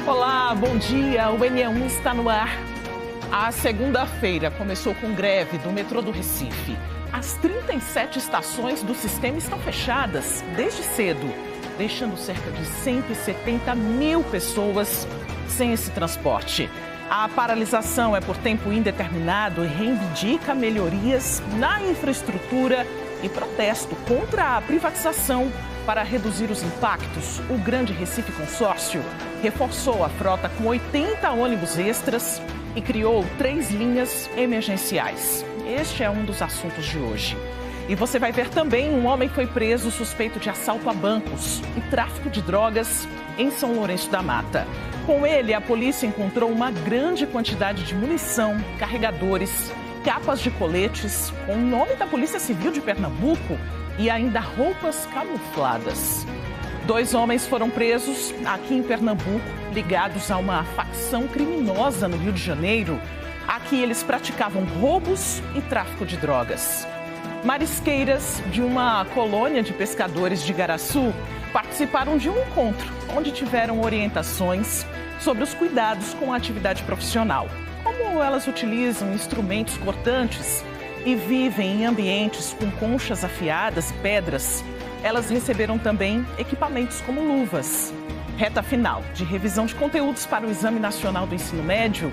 Olá, bom dia. O NE1 está no ar. A segunda-feira começou com greve do metrô do Recife. As 37 estações do sistema estão fechadas desde cedo, deixando cerca de 170 mil pessoas sem esse transporte. A paralisação é por tempo indeterminado e reivindica melhorias na infraestrutura e protesto contra a privatização. Para reduzir os impactos, o Grande Recife Consórcio reforçou a frota com 80 ônibus extras e criou 3 linhas emergenciais. Este é um dos assuntos de hoje. E você vai ver também: um homem foi preso suspeito de assalto a bancos e tráfico de drogas em São Lourenço da Mata. Com ele, a polícia encontrou uma grande quantidade de munição, carregadores, capas de coletes com o nome da Polícia Civil de Pernambuco e ainda roupas camufladas. 2 homens foram presos aqui em Pernambuco, ligados a uma facção criminosa no Rio de Janeiro. Aqui eles praticavam roubos e tráfico de drogas. Marisqueiras de uma colônia de pescadores de Igaraçu participaram de um encontro, onde tiveram orientações sobre os cuidados com a atividade profissional. Como elas utilizam instrumentos cortantes e vivem em ambientes com conchas afiadas e pedras, elas receberam também equipamentos como luvas. Reta final de revisão de conteúdos para o Exame Nacional do Ensino Médio.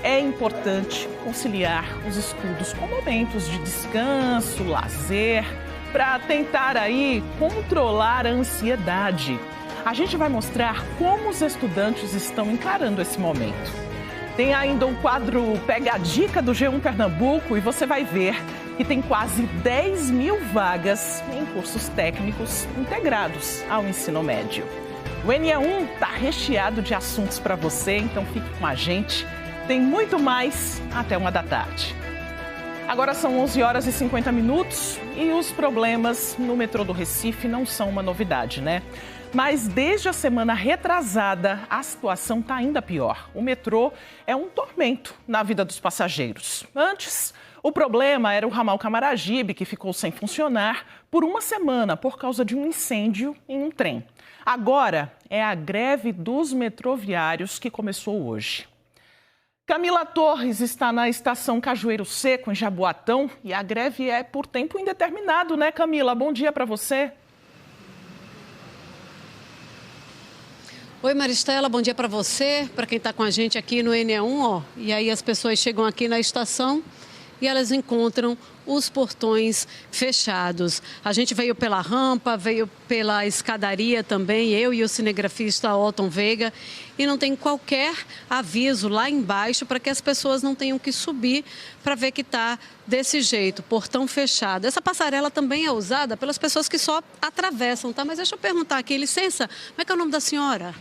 É importante conciliar os estudos com momentos de descanso, lazer, para tentar aí controlar a ansiedade. A gente vai mostrar como os estudantes estão encarando esse momento. Tem ainda o quadro Pega a Dica do G1 Pernambuco e você vai ver que tem quase 10 mil vagas em cursos técnicos integrados ao ensino médio. O NE1 está recheado de assuntos para você, então fique com a gente. Tem muito mais até 13h. Agora são 11h50 e os problemas no metrô do Recife não são uma novidade, né? Mas desde a semana retrasada, a situação está ainda pior. O metrô é um tormento na vida dos passageiros. Antes, o problema era o ramal Camaragibe, que ficou sem funcionar por uma semana por causa de um incêndio em um trem. Agora é a greve dos metroviários que começou hoje. Camila Torres está na estação Cajueiro Seco, em Jaboatão, e a greve é por tempo indeterminado, né, Camila? Bom dia para você. Oi, Maristela, bom dia para você, para quem está com a gente aqui no NE1, ó. E aí as pessoas chegam aqui na estação e elas encontram os portões fechados. A gente veio pela rampa, veio pela escadaria também, eu e o cinegrafista Otton Veiga, e não tem qualquer aviso lá embaixo para que as pessoas não tenham que subir para ver que está desse jeito, portão fechado. Essa passarela também é usada pelas pessoas que só atravessam, tá? Mas deixa eu perguntar aqui, licença, como é que é o nome da senhora?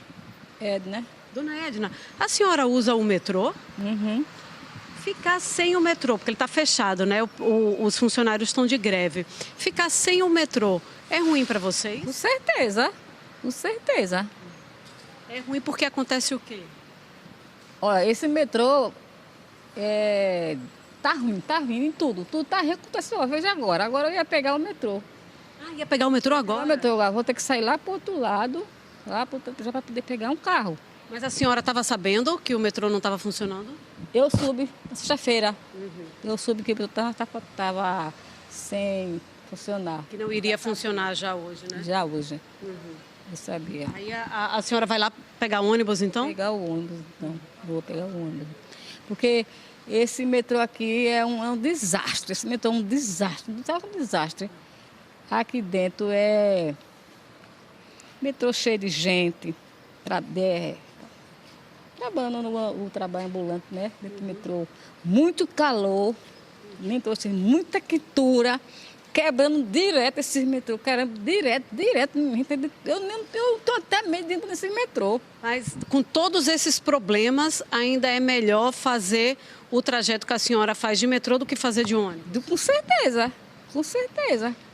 Edna. Dona Edna, a senhora usa o metrô? Uhum. Ficar sem o metrô, porque ele está fechado, né? Os funcionários estão de greve. Ficar sem o metrô é ruim para vocês? Com certeza, com certeza. É ruim porque acontece o quê? Olha, esse metrô tá ruim em tudo. Tudo tá ruim, aconteceu, veja agora. Agora eu ia pegar o metrô. Ah, ia pegar o metrô agora? O metrô, vou ter que sair lá pro outro lado, já para poder pegar um carro. Mas a senhora estava sabendo que o metrô não estava funcionando? Eu subi na sexta-feira. Eu soube que o metrô estava sem funcionar. Que não iria funcionar já hoje, né? Já hoje. Eu sabia. Aí a senhora vai lá pegar ônibus, então? Pegar o ônibus, então. Vou pegar o ônibus. Porque esse metrô aqui é um desastre. Esse metrô é um desastre. Um desastre. Aqui dentro é metrô cheio de gente. Trabalhando no trabalho ambulante, né? Dentro do metrô. Muito calor. Muita quentura. Quebrando direto esse metrô, caramba, direto. Eu estou até medo dentro desse metrô. Mas com todos esses problemas, ainda é melhor fazer o trajeto que a senhora faz de metrô do que fazer de ônibus? Com certeza.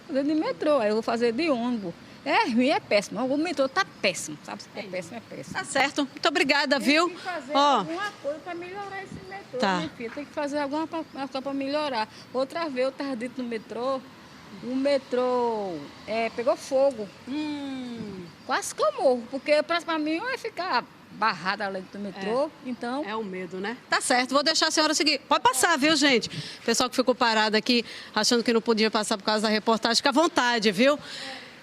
Fazer de metrô, aí eu vou fazer de ônibus. É ruim, é péssimo. O metrô está péssimo, sabe? É péssimo. Tá certo. Muito obrigada, viu? Tem que fazer alguma coisa para melhorar esse metrô, tá. Minha filha. Tem que fazer alguma coisa para melhorar. Outra vez eu estava dentro do metrô, o metrô pegou fogo. Quase que eu morro, porque para mim vai ficar barrada além do metrô, então... É o medo, né? Tá certo, vou deixar a senhora seguir. Pode passar, viu, gente? O pessoal que ficou parado aqui, achando que não podia passar por causa da reportagem, fica à vontade, viu?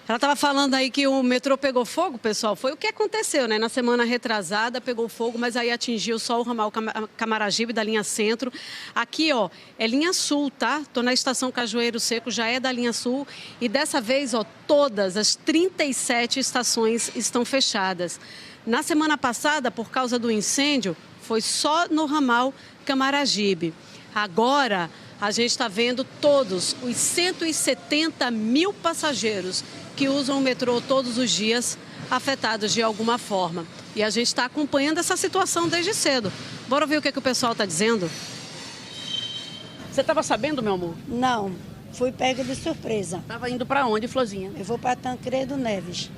Ela estava falando aí que o metrô pegou fogo, pessoal. Foi o que aconteceu, né? Na semana retrasada pegou fogo, mas aí atingiu só o ramal Camaragibe da linha Centro. Aqui, ó, é linha Sul, tá? Tô na estação Cajueiro Seco, já é da linha Sul. E dessa vez, ó, todas as 37 estações estão fechadas. Na semana passada, por causa do incêndio, foi só no ramal Camaragibe. Agora, a gente está vendo todos os 170 mil passageiros que usam o metrô todos os dias afetados de alguma forma. E a gente está acompanhando essa situação desde cedo. Bora ver o que o pessoal está dizendo? Você estava sabendo, meu amor? Não, fui pega de surpresa. Estava indo para onde, Florzinha? Eu vou para Tancredo Neves.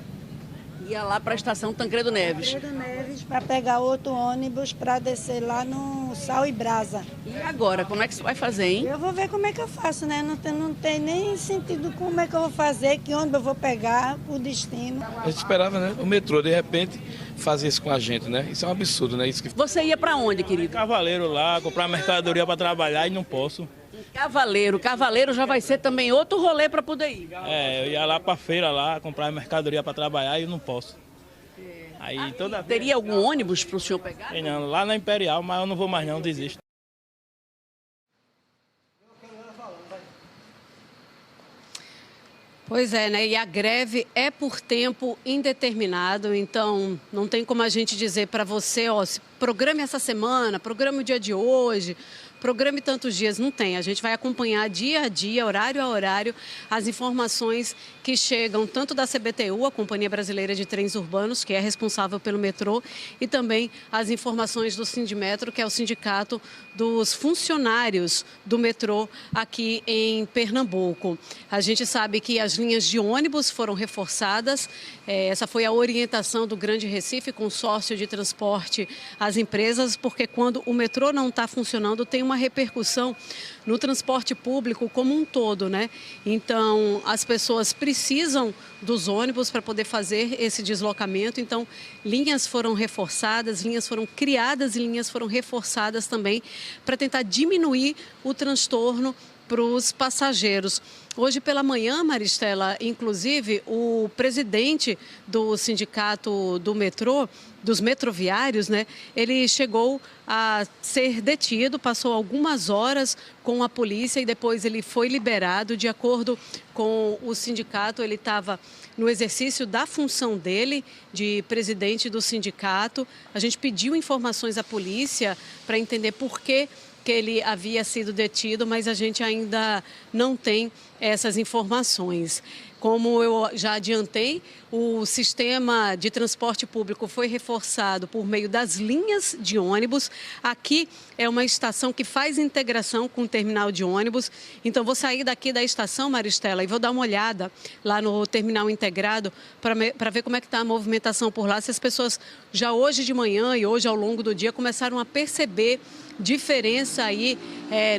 Ia lá para a estação Tancredo Neves. Tancredo Neves para pegar outro ônibus para descer lá no Sal e Brasa. E agora, como é que você vai fazer, hein? Eu vou ver como é que eu faço, né? Não tem nem sentido como é que eu vou fazer, que ônibus eu vou pegar, o destino. A gente esperava, né? O metrô, de repente, fazer isso com a gente, né? Isso é um absurdo, né? Isso que... Você ia para onde, querido? Cavaleiro lá, comprar mercadoria para trabalhar e não posso. Cavaleiro já vai ser também outro rolê para poder ir. Eu ia lá para feira lá, comprar mercadoria para trabalhar e não posso. Aí toda Teria algum ônibus para o senhor pegar? não, lá na Imperial, mas eu não vou mais não, desisto. Pois é, né? E a greve é por tempo indeterminado, então não tem como a gente dizer para você, ó, se programe essa semana, programe o dia de hoje, programe tantos dias, não tem. A gente vai acompanhar dia a dia, horário a horário, as informações que chegam tanto da CBTU, a Companhia Brasileira de Trens Urbanos, que é responsável pelo metrô, e também as informações do Sindimetro, que é o sindicato dos funcionários do metrô aqui em Pernambuco. A gente sabe que as linhas de ônibus foram reforçadas, essa foi a orientação do Grande Recife, consórcio de transporte às empresas, porque quando o metrô não está funcionando, tem uma repercussão no transporte público como um todo, né? Então, as pessoas precisam dos ônibus para poder fazer esse deslocamento. Então, linhas foram reforçadas, linhas foram criadas e linhas foram reforçadas também para tentar diminuir o transtorno para os passageiros. Hoje pela manhã, Maristela, inclusive, o presidente do sindicato do metrô, dos metroviários, né, ele chegou a ser detido, passou algumas horas com a polícia e depois ele foi liberado. De acordo com o sindicato, ele estava no exercício da função dele de presidente do sindicato. A gente pediu informações à polícia para entender por que ele havia sido detido, mas a gente ainda não tem essas informações. Como eu já adiantei, o sistema de transporte público foi reforçado por meio das linhas de ônibus. Aqui é uma estação que faz integração com o terminal de ônibus. Então, vou sair daqui da estação, Maristela, e vou dar uma olhada lá no terminal integrado para ver como é que está a movimentação por lá. Se as pessoas já hoje de manhã e hoje ao longo do dia começaram a perceber diferença aí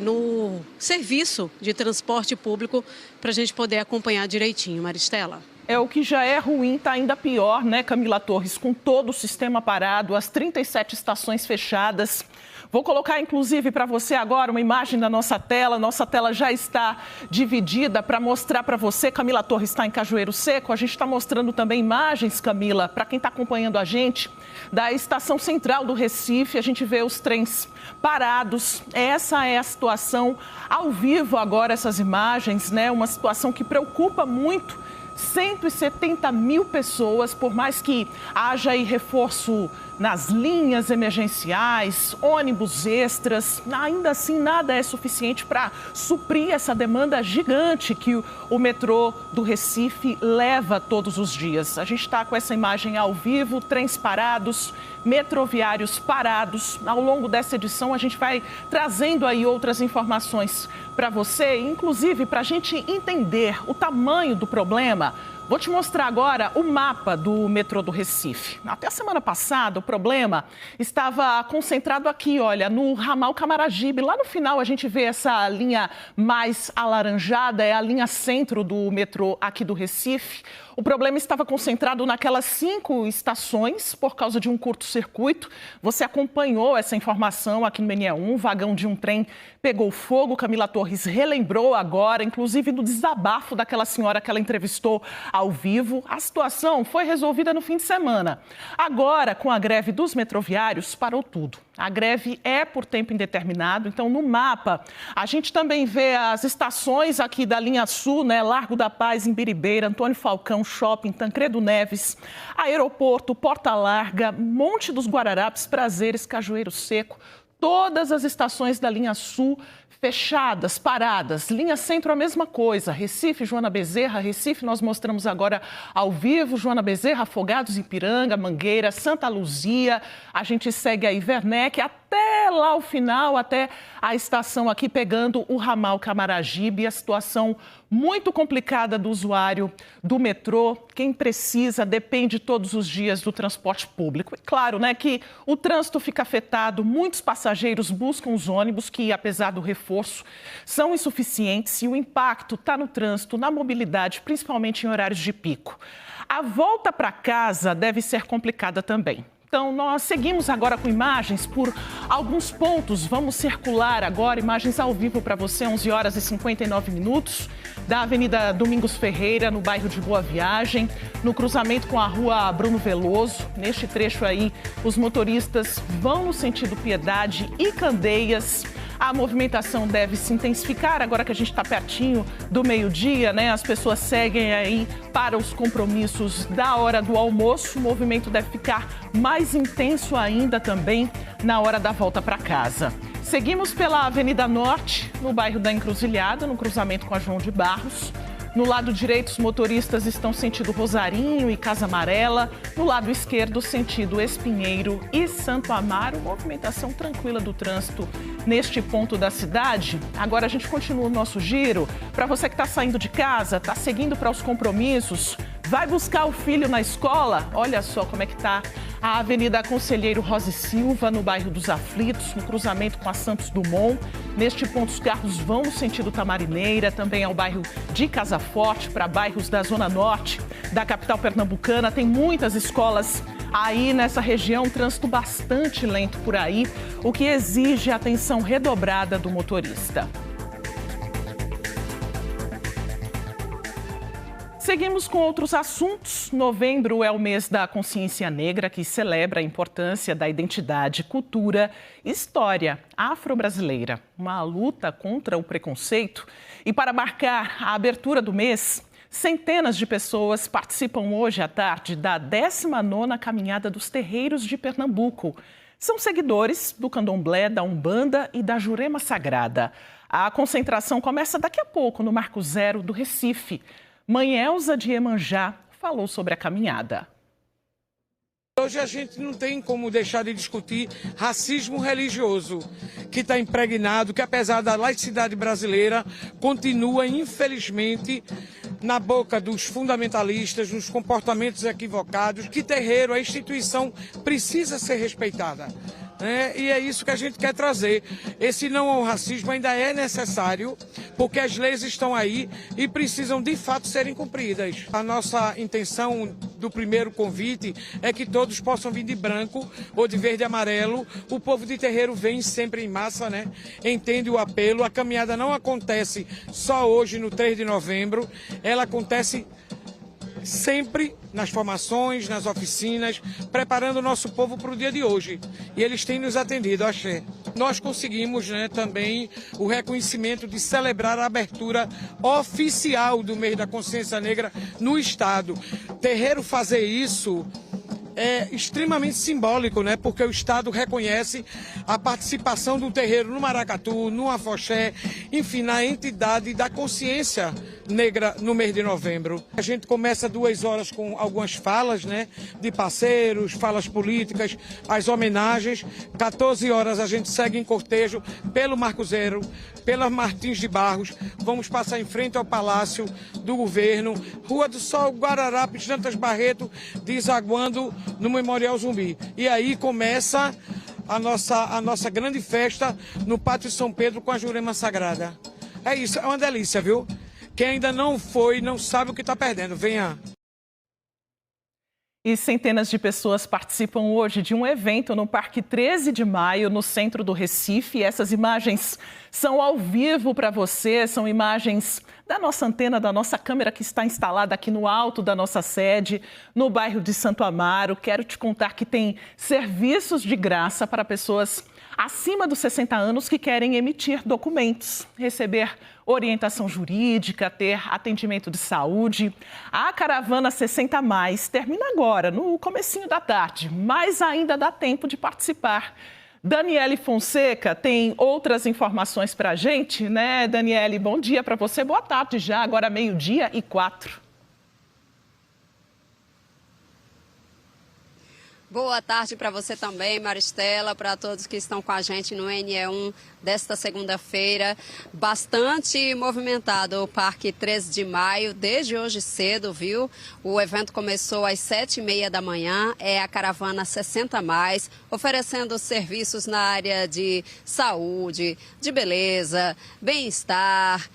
no serviço de transporte público para a gente poder acompanhar direitinho, Maristela. O que já é ruim está ainda pior, né, Camila Torres? Com todo o sistema parado, as 37 estações fechadas. Vou colocar, inclusive, para você agora uma imagem da nossa tela. Nossa tela já está dividida para mostrar para você. Camila Torres está em Cajueiro Seco. A gente está mostrando também imagens, Camila, para quem está acompanhando a gente, da estação central do Recife. A gente vê os trens parados. Essa é a situação ao vivo agora, essas imagens, né? Uma situação que preocupa muito. 170 mil pessoas, por mais que haja aí reforço nas linhas emergenciais, ônibus extras, ainda assim nada é suficiente para suprir essa demanda gigante que o metrô do Recife leva todos os dias. A gente está com essa imagem ao vivo, trens parados, metroviários parados. Ao longo dessa edição a gente vai trazendo aí outras informações para você, inclusive para a gente entender o tamanho do problema. Vou te mostrar agora o mapa do metrô do Recife. Até a semana passada, o problema estava concentrado aqui, olha, no ramal Camaragibe. Lá no final a gente vê essa linha mais alaranjada, é a linha centro do metrô aqui do Recife. O problema estava concentrado naquelas 5 estações por causa de um curto-circuito. Você acompanhou essa informação aqui no NE1, vagão de um trem pegou fogo. Camila Torres relembrou agora, inclusive no desabafo daquela senhora que ela entrevistou ao vivo. A situação foi resolvida no fim de semana. Agora, com a greve dos metroviários, parou tudo. A greve é por tempo indeterminado, então no mapa a gente também vê as estações aqui da linha sul, né? Largo da Paz, Imbiribeira, Antônio Falcão, Shopping, Tancredo Neves, Aeroporto, Porta Larga, Monte dos Guararapes, Prazeres, Cajueiro Seco, todas as estações da linha sul fechadas, paradas. Linha Centro a mesma coisa, Recife, Joana Bezerra, Recife nós mostramos agora ao vivo, Joana Bezerra, Afogados, Ipiranga, Mangueira, Santa Luzia, a gente segue aí Werneck, até lá o final, até a estação aqui pegando o ramal Camaragibe, a situação muito complicada do usuário do metrô. Quem precisa depende todos os dias do transporte público. E claro, né, que o trânsito fica afetado, muitos passageiros buscam os ônibus que, apesar do reforço, são insuficientes e o impacto está no trânsito, na mobilidade, principalmente em horários de pico. A volta para casa deve ser complicada também. Então, nós seguimos agora com imagens por alguns pontos. Vamos circular agora imagens ao vivo para você, 11 horas e 59 minutos, da Avenida Domingos Ferreira, no bairro de Boa Viagem, no cruzamento com a Rua Bruno Veloso. Neste trecho aí, os motoristas vão no sentido Piedade e Candeias. A movimentação deve se intensificar agora que a gente está pertinho do meio-dia, né? As pessoas seguem aí para os compromissos da hora do almoço. O movimento deve ficar mais intenso ainda também na hora da volta para casa. Seguimos pela Avenida Norte, no bairro da Encruzilhada, no cruzamento com a João de Barros. No lado direito, os motoristas estão sentido Rosarinho e Casa Amarela. No lado esquerdo, sentido Espinheiro e Santo Amaro. Movimentação tranquila do trânsito neste ponto da cidade. Agora a gente continua o nosso giro. Para você que está saindo de casa, está seguindo para os compromissos, vai buscar o filho na escola, olha só como é que está a Avenida Conselheiro Rosa e Silva, no bairro dos Aflitos, no cruzamento com a Santos Dumont. Neste ponto, os carros vão no sentido Tamarineira, também ao bairro de Casa Forte, para bairros da Zona Norte da capital pernambucana. Tem muitas escolas aí nessa região, trânsito bastante lento por aí, o que exige atenção redobrada do motorista. Seguimos com outros assuntos. Novembro é o mês da consciência negra, que celebra a importância da identidade, cultura e história afro-brasileira. Uma luta contra o preconceito. E para marcar a abertura do mês, centenas de pessoas participam hoje à tarde da 19ª Caminhada dos Terreiros de Pernambuco. São seguidores do Candomblé, da Umbanda e da Jurema Sagrada. A concentração começa daqui a pouco no Marco Zero do Recife. Mãe Elza de Iemanjá falou sobre a caminhada. Hoje a gente não tem como deixar de discutir racismo religioso, que está impregnado, que apesar da laicidade brasileira, continua, infelizmente, na boca dos fundamentalistas, nos comportamentos equivocados, que terreiro, a instituição precisa ser respeitada. E é isso que a gente quer trazer. Esse não ao racismo ainda é necessário, porque as leis estão aí e precisam de fato serem cumpridas. A nossa intenção do primeiro convite é que todos possam vir de branco ou de verde e amarelo. O povo de terreiro vem sempre em massa, né? Entende o apelo. A caminhada não acontece só hoje, no 3 de novembro. Ela acontece sempre nas formações, nas oficinas, preparando o nosso povo para o dia de hoje. E eles têm nos atendido, axé. Nós conseguimos, também o reconhecimento de celebrar a abertura oficial do mês da consciência negra no Estado. Terreiro fazer isso extremamente simbólico, né? Porque o Estado reconhece a participação do terreiro no maracatu, no afoxé, enfim, na entidade da consciência negra no mês de novembro. A gente começa 2 horas com algumas falas, né? De parceiros, falas políticas, as homenagens. 14 horas a gente segue em cortejo pelo Marco Zero, pela Martins de Barros. Vamos passar em frente ao Palácio do Governo, Rua do Sol, Guararapes, Dantas Barreto, desaguando no Memorial Zumbi. E aí começa a nossa grande festa no Pátio São Pedro com a Jurema Sagrada. É isso, é uma delícia, viu? Quem ainda não foi, não sabe o que está perdendo. Venha! E centenas de pessoas participam hoje de um evento no Parque 13 de Maio, no centro do Recife. Essas imagens são ao vivo para você, são imagens da nossa antena, da nossa câmera que está instalada aqui no alto da nossa sede, no bairro de Santo Amaro. Quero te contar que tem serviços de graça para pessoas acima dos 60 anos que querem emitir documentos, receber orientação jurídica, ter atendimento de saúde. A caravana 60+ termina agora, no comecinho da tarde, mas ainda dá tempo de participar. Daniele Fonseca tem outras informações para a gente, né, Daniele? Bom dia para você, boa tarde já, agora 12:04. Boa tarde para você também, Maristela, para todos que estão com a gente no NE1 desta segunda-feira. Bastante movimentado o Parque 13 de Maio, desde hoje cedo, viu? O evento começou às 7h30 da manhã, é a caravana 60+, oferecendo serviços na área de saúde, de beleza, bem-estar,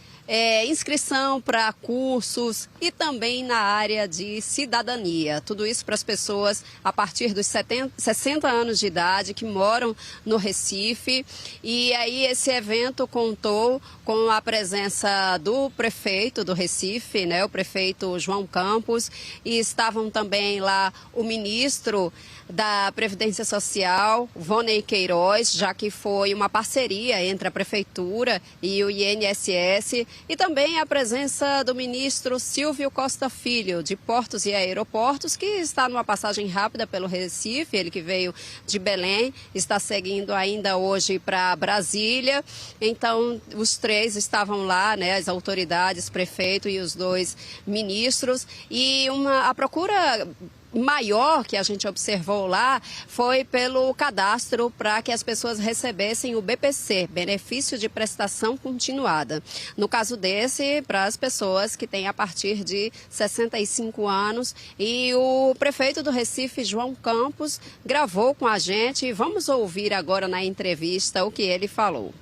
inscrição para cursos e também na área de cidadania. Tudo isso para as pessoas a partir dos 60 anos de idade que moram no Recife. E aí esse evento contou com a presença do prefeito do Recife, né, o prefeito João Campos, e estavam também lá o ministro da Previdência Social, Vonei Queiroz, já que foi uma parceria entre a Prefeitura e o INSS, e também a presença do ministro Silvio Costa Filho, de Portos e Aeroportos, que está numa passagem rápida pelo Recife, ele que veio de Belém, está seguindo ainda hoje para Brasília. Então, os 3 estavam lá, né, as autoridades, prefeito e os 2 ministros, e a procura maior que a gente observou lá foi pelo cadastro para que as pessoas recebessem o BPC, Benefício de Prestação Continuada. No caso desse, para as pessoas que têm a partir de 65 anos. E o prefeito do Recife, João Campos, gravou com a gente. Vamos ouvir agora na entrevista o que ele falou.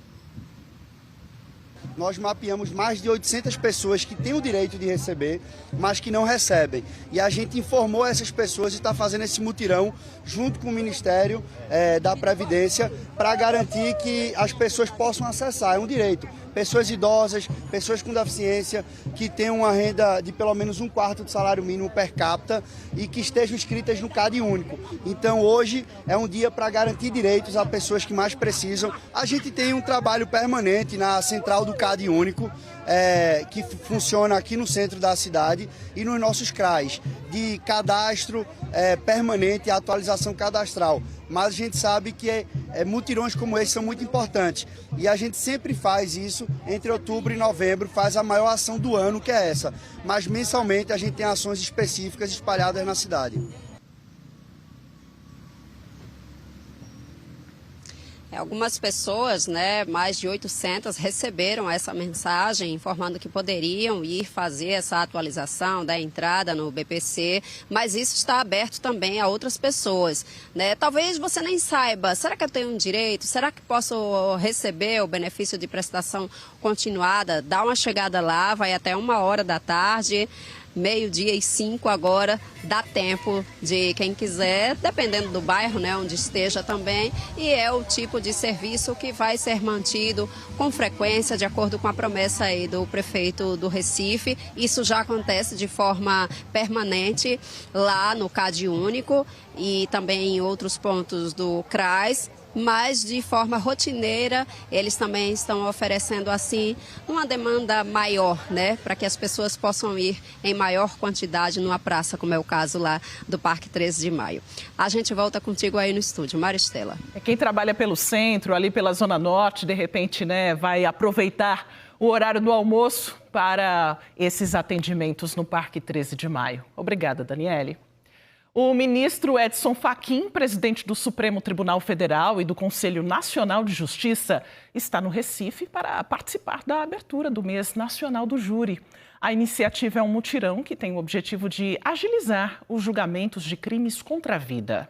Nós mapeamos mais de 800 pessoas que têm o direito de receber, mas que não recebem. E a gente informou essas pessoas e está fazendo esse mutirão junto com o Ministério da Previdência para garantir que as pessoas possam acessar. É um direito. Pessoas idosas, pessoas com deficiência, que tenham uma renda de pelo menos 1/4 do salário mínimo per capita e que estejam inscritas no CAD único. Então hoje é um dia para garantir direitos a pessoas que mais precisam. A gente tem um trabalho permanente na central do CAD único, que funciona aqui no centro da cidade e nos nossos CRAs, de cadastro permanente e atualização cadastral. Mas a gente sabe que mutirões como esse são muito importantes. E a gente sempre faz isso entre outubro e novembro, faz a maior ação do ano, que é essa. Mas mensalmente a gente tem ações específicas espalhadas na cidade. Algumas pessoas, né, mais de 800, receberam essa mensagem informando que poderiam ir fazer essa atualização da entrada no BPC, mas isso está aberto também a outras pessoas, né? Talvez você nem saiba, será que eu tenho um direito? Será que posso receber o benefício de prestação continuada? Dá uma chegada lá, vai até 1h da tarde. 12:05 agora, dá tempo de quem quiser, dependendo do bairro, né, onde esteja também, e é o tipo de serviço que vai ser mantido com frequência, de acordo com a promessa aí do prefeito do Recife. Isso já acontece de forma permanente lá no CAD único e também em outros pontos do CRAS. mas de forma rotineira eles também estão oferecendo assim uma demanda maior, né, para que as pessoas possam ir em maior quantidade numa praça, como é o caso lá do Parque 13 de Maio. A gente volta contigo aí no estúdio, Maristela. Quem trabalha pelo centro, ali pela Zona Norte, de repente, né, vai aproveitar o horário do almoço para esses atendimentos no Parque 13 de Maio. Obrigada, Daniele. O ministro Edson Fachin, presidente do Supremo Tribunal Federal e do Conselho Nacional de Justiça, está no Recife para participar da abertura do mês nacional do júri. A iniciativa é um mutirão que tem o objetivo de agilizar os julgamentos de crimes contra a vida.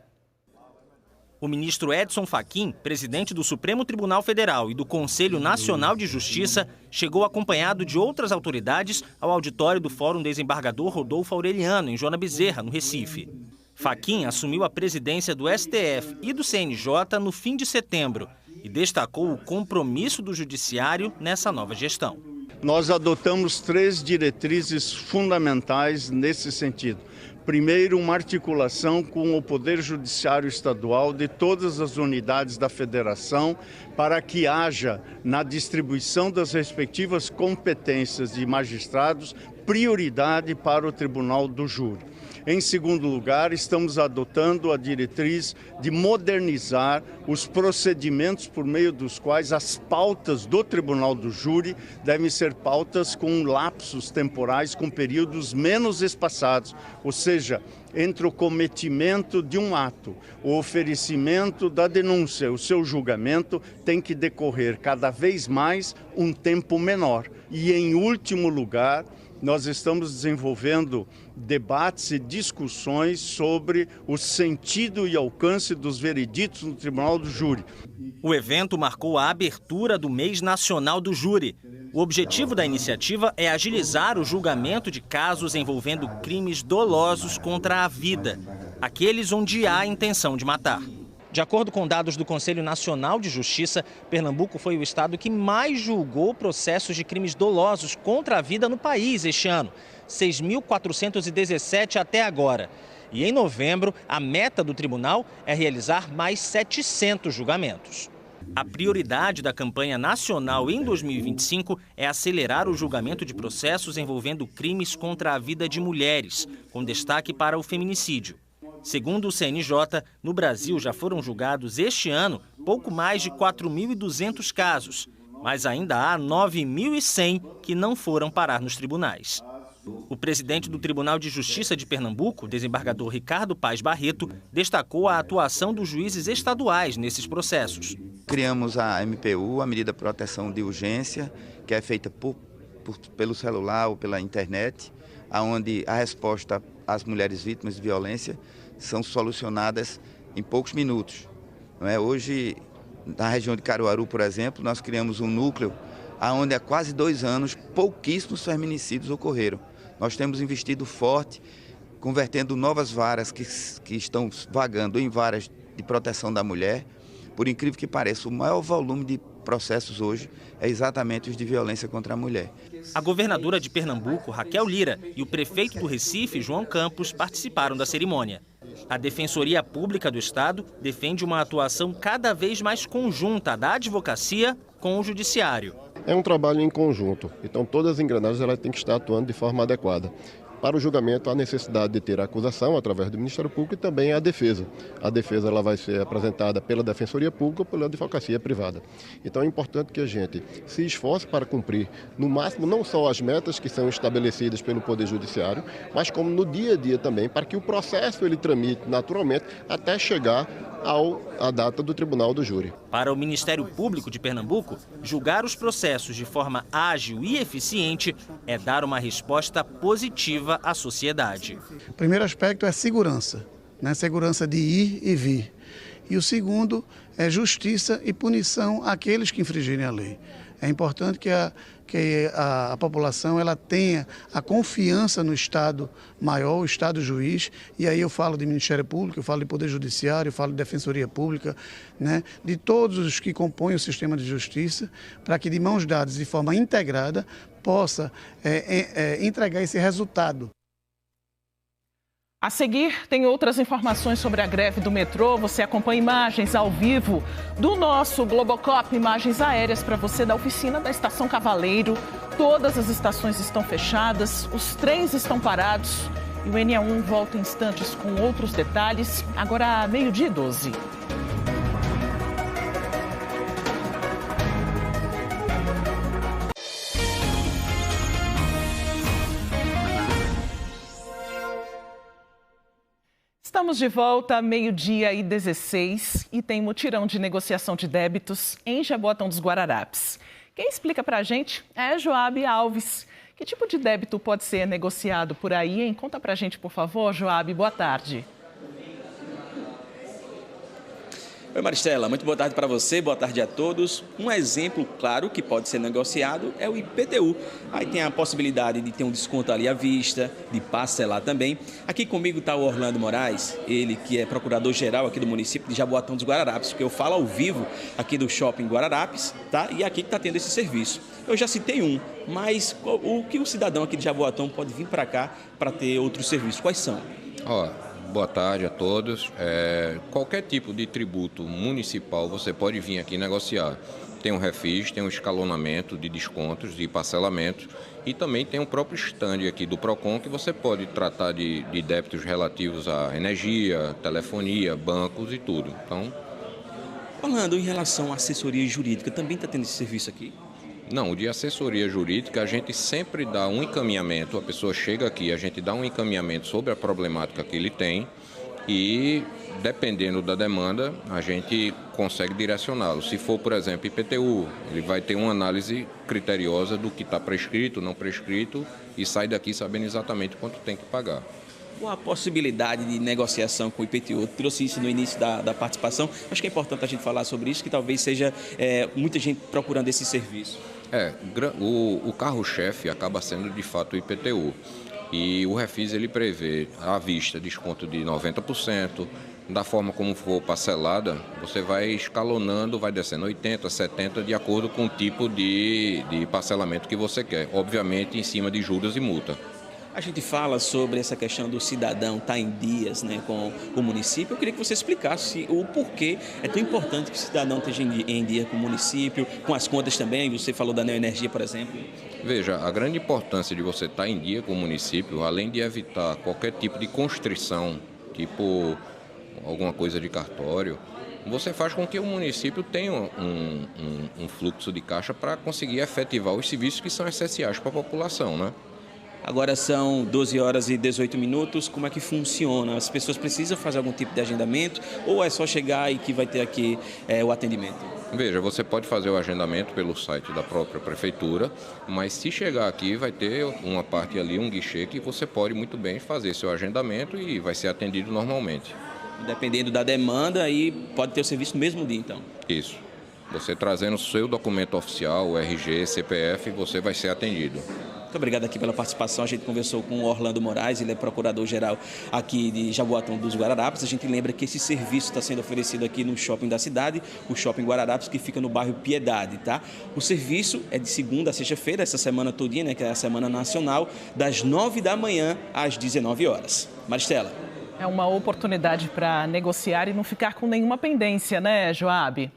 O ministro Edson Fachin, presidente do Supremo Tribunal Federal e do Conselho Nacional de Justiça, chegou acompanhado de outras autoridades ao auditório do Fórum Desembargador Rodolfo Aureliano, em Joana Bezerra, no Recife. Fachin assumiu a presidência do STF e do CNJ no fim de setembro e destacou o compromisso do Judiciário nessa nova gestão. Nós adotamos 3 diretrizes fundamentais nesse sentido. Primeiro, uma articulação com o Poder Judiciário Estadual de todas as unidades da Federação para que haja, na distribuição das respectivas competências de magistrados, prioridade para o Tribunal do Júri. Em segundo lugar, estamos adotando a diretriz de modernizar os procedimentos por meio dos quais as pautas do Tribunal do Júri devem ser pautas com lapsos temporais, com períodos menos espaçados, ou seja, entre o cometimento de um ato, o oferecimento da denúncia, o seu julgamento tem que decorrer cada vez mais um tempo menor. E, em último lugar, nós estamos desenvolvendo debates e discussões sobre o sentido e alcance dos vereditos no Tribunal do Júri. O evento marcou a abertura do Mês Nacional do Júri. O objetivo da iniciativa é agilizar o julgamento de casos envolvendo crimes dolosos contra a vida, aqueles onde há intenção de matar. De acordo com dados do Conselho Nacional de Justiça, Pernambuco foi o estado que mais julgou processos de crimes dolosos contra a vida no país este ano, 6.417 até agora. E em novembro, a meta do tribunal é realizar mais 700 julgamentos. A prioridade da campanha nacional em 2025 é acelerar o julgamento de processos envolvendo crimes contra a vida de mulheres, com destaque para o feminicídio. Segundo o CNJ, no Brasil já foram julgados este ano pouco mais de 4.200 casos, mas ainda há 9.100 que não foram parar nos tribunais. O presidente do Tribunal de Justiça de Pernambuco, desembargador Ricardo Paes Barreto, destacou a atuação dos juízes estaduais nesses processos. Criamos a MPU, a medida de proteção de urgência, que é feita pelo celular ou pela internet, onde a resposta às mulheres vítimas de violência são solucionadas em poucos minutos. Não é? Hoje, na região de Caruaru, por exemplo, nós criamos um núcleo onde há quase 2 anos pouquíssimos feminicídios ocorreram. Nós temos investido forte, convertendo novas varas que estão vagando em varas de proteção da mulher. Por incrível que pareça, o maior volume de processos hoje é exatamente os de violência contra a mulher. A governadora de Pernambuco, Raquel Lira, e o prefeito do Recife, João Campos, participaram da cerimônia. A Defensoria Pública do Estado defende uma atuação cada vez mais conjunta da advocacia com o judiciário. É um trabalho em conjunto, então todas as engrenagens elas têm que estar atuando de forma adequada. Para o julgamento, há necessidade de ter a acusação através do Ministério Público e também a defesa. A defesa ela vai ser apresentada pela Defensoria Pública ou pela advocacia privada. Então é importante que a gente se esforce para cumprir, no máximo, não só as metas que são estabelecidas pelo Poder Judiciário, mas como no dia a dia também, para que o processo ele tramite naturalmente até chegar à data do Tribunal do Júri. Para o Ministério Público de Pernambuco, julgar os processos de forma ágil e eficiente é dar uma resposta positiva à sociedade. O primeiro aspecto é segurança, né? Segurança de ir e vir. E o segundo é justiça e punição àqueles que infringirem a lei. É importante que a população ela tenha a confiança no Estado maior, o Estado juiz, e aí eu falo de Ministério Público, eu falo de Poder Judiciário, eu falo de Defensoria Pública, né, de todos os que compõem o sistema de justiça, para que de mãos dadas, de forma integrada, possa entregar esse resultado. A seguir, tem outras informações sobre a greve do metrô. Você acompanha imagens ao vivo do nosso Globocop, imagens aéreas para você da oficina da Estação Cavaleiro. Todas as estações estão fechadas, os trens estão parados e o NE1 volta em instantes com outros detalhes. Agora, 12h12. Estamos de volta, 12h16, e tem mutirão de negociação de débitos em Jaboatão dos Guararapes. Quem explica pra gente é Joabe Alves. Que tipo de débito pode ser negociado por aí, hein? Conta pra gente, por favor, Joabe. Boa tarde. Oi, Maristela, muito boa tarde para você, boa tarde a todos. Um exemplo claro que pode ser negociado é o IPTU. Aí tem a possibilidade de ter um desconto ali à vista, de parcelar também. Aqui comigo está o Orlando Moraes, ele que é procurador-geral aqui do município de Jaboatão dos Guararapes, porque eu falo ao vivo aqui do Shopping Guararapes, tá? E aqui que está tendo esse serviço. Eu já citei um, mas o que o cidadão aqui de Jaboatão pode vir para cá para ter outros serviços? Quais são? Boa tarde a todos. Qualquer tipo de tributo municipal você pode vir aqui negociar. Tem um refis, tem um escalonamento de descontos, de parcelamentos e também tem o próprio stand aqui do PROCON que você pode tratar de débitos relativos à energia, telefonia, bancos e tudo. Então, falando em relação à assessoria jurídica, também está tendo esse serviço aqui? Não, de assessoria jurídica a gente sempre dá um encaminhamento, a pessoa chega aqui, a gente dá um encaminhamento sobre a problemática que ele tem e, dependendo da demanda, a gente consegue direcioná-lo. Se for, por exemplo, IPTU, ele vai ter uma análise criteriosa do que está prescrito, não prescrito e sai daqui sabendo exatamente quanto tem que pagar. Qual a possibilidade de negociação com o IPTU? Eu trouxe isso no início da participação. Acho que é importante a gente falar sobre isso, que talvez seja muita gente procurando esse serviço. O carro-chefe acaba sendo de fato o IPTU. E o refis ele prevê à vista desconto de 90%. Da forma como for parcelada, você vai escalonando, vai descendo 80%, 70% de acordo com o tipo de parcelamento que você quer. Obviamente em cima de juros e multa. A gente fala sobre essa questão do cidadão estar em dias, né, com o município. Eu queria que você explicasse o porquê é tão importante que o cidadão esteja em dia com o município, com as contas também. Você falou da Neoenergia, por exemplo. Veja, a grande importância de você estar em dia com o município, além de evitar qualquer tipo de constrição, tipo alguma coisa de cartório, você faz com que o município tenha um fluxo de caixa para conseguir efetivar os serviços que são essenciais para a população, né? Agora são 12h18. Como é que funciona? As pessoas precisam fazer algum tipo de agendamento ou é só chegar e que vai ter aqui o atendimento? Veja, você pode fazer o agendamento pelo site da própria prefeitura, mas se chegar aqui vai ter uma parte ali, um guichê, que você pode muito bem fazer seu agendamento e vai ser atendido normalmente. Dependendo da demanda, aí pode ter o serviço no mesmo dia, então? Isso. Você trazendo o seu documento oficial, o RG, CPF, você vai ser atendido. Muito obrigado aqui pela participação. A gente conversou com o Orlando Moraes, ele é procurador-geral aqui de Jaboatão dos Guararapes. A gente lembra que esse serviço está sendo oferecido aqui no shopping da cidade, o Shopping Guararapes, que fica no bairro Piedade, tá? O serviço é de segunda a sexta-feira, essa semana todinha, né, que é a Semana Nacional, das 9 da manhã às 19 horas. Maristela. É uma oportunidade para negociar e não ficar com nenhuma pendência, né, Joabe?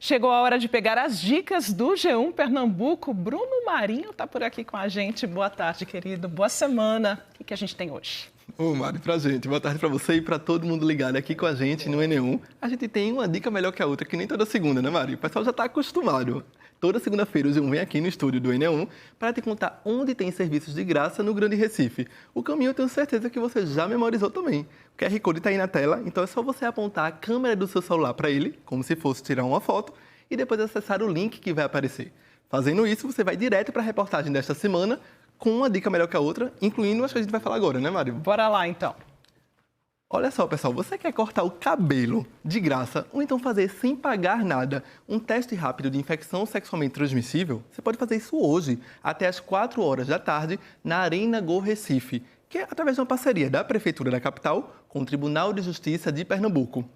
Chegou a hora de pegar as dicas do G1 Pernambuco. Bruno Marinho está por aqui com a gente. Boa tarde, querido. Boa semana. O que a gente tem hoje? Ô, Mari, pra gente. Boa tarde para você e para todo mundo ligado aqui com a gente no NE1. A gente tem uma dica melhor que a outra, que nem toda segunda, né, Mari? O pessoal já está acostumado. Toda segunda-feira o G1 vem aqui no estúdio do NE1 para te contar onde tem serviços de graça no Grande Recife. O caminho eu tenho certeza que você já memorizou também. O QR Code está aí na tela, então é só você apontar a câmera do seu celular para ele, como se fosse tirar uma foto, e depois acessar o link que vai aparecer. Fazendo isso, você vai direto para a reportagem desta semana com uma dica melhor que a outra, incluindo as que a gente vai falar agora, né, Mário? Bora lá, então. Olha só, pessoal, você quer cortar o cabelo de graça ou então fazer sem pagar nada um teste rápido de infecção sexualmente transmissível? Você pode fazer isso hoje, até às 4 horas da tarde, na Arena Go Recife, que é através de uma parceria da Prefeitura da capital com o Tribunal de Justiça de Pernambuco.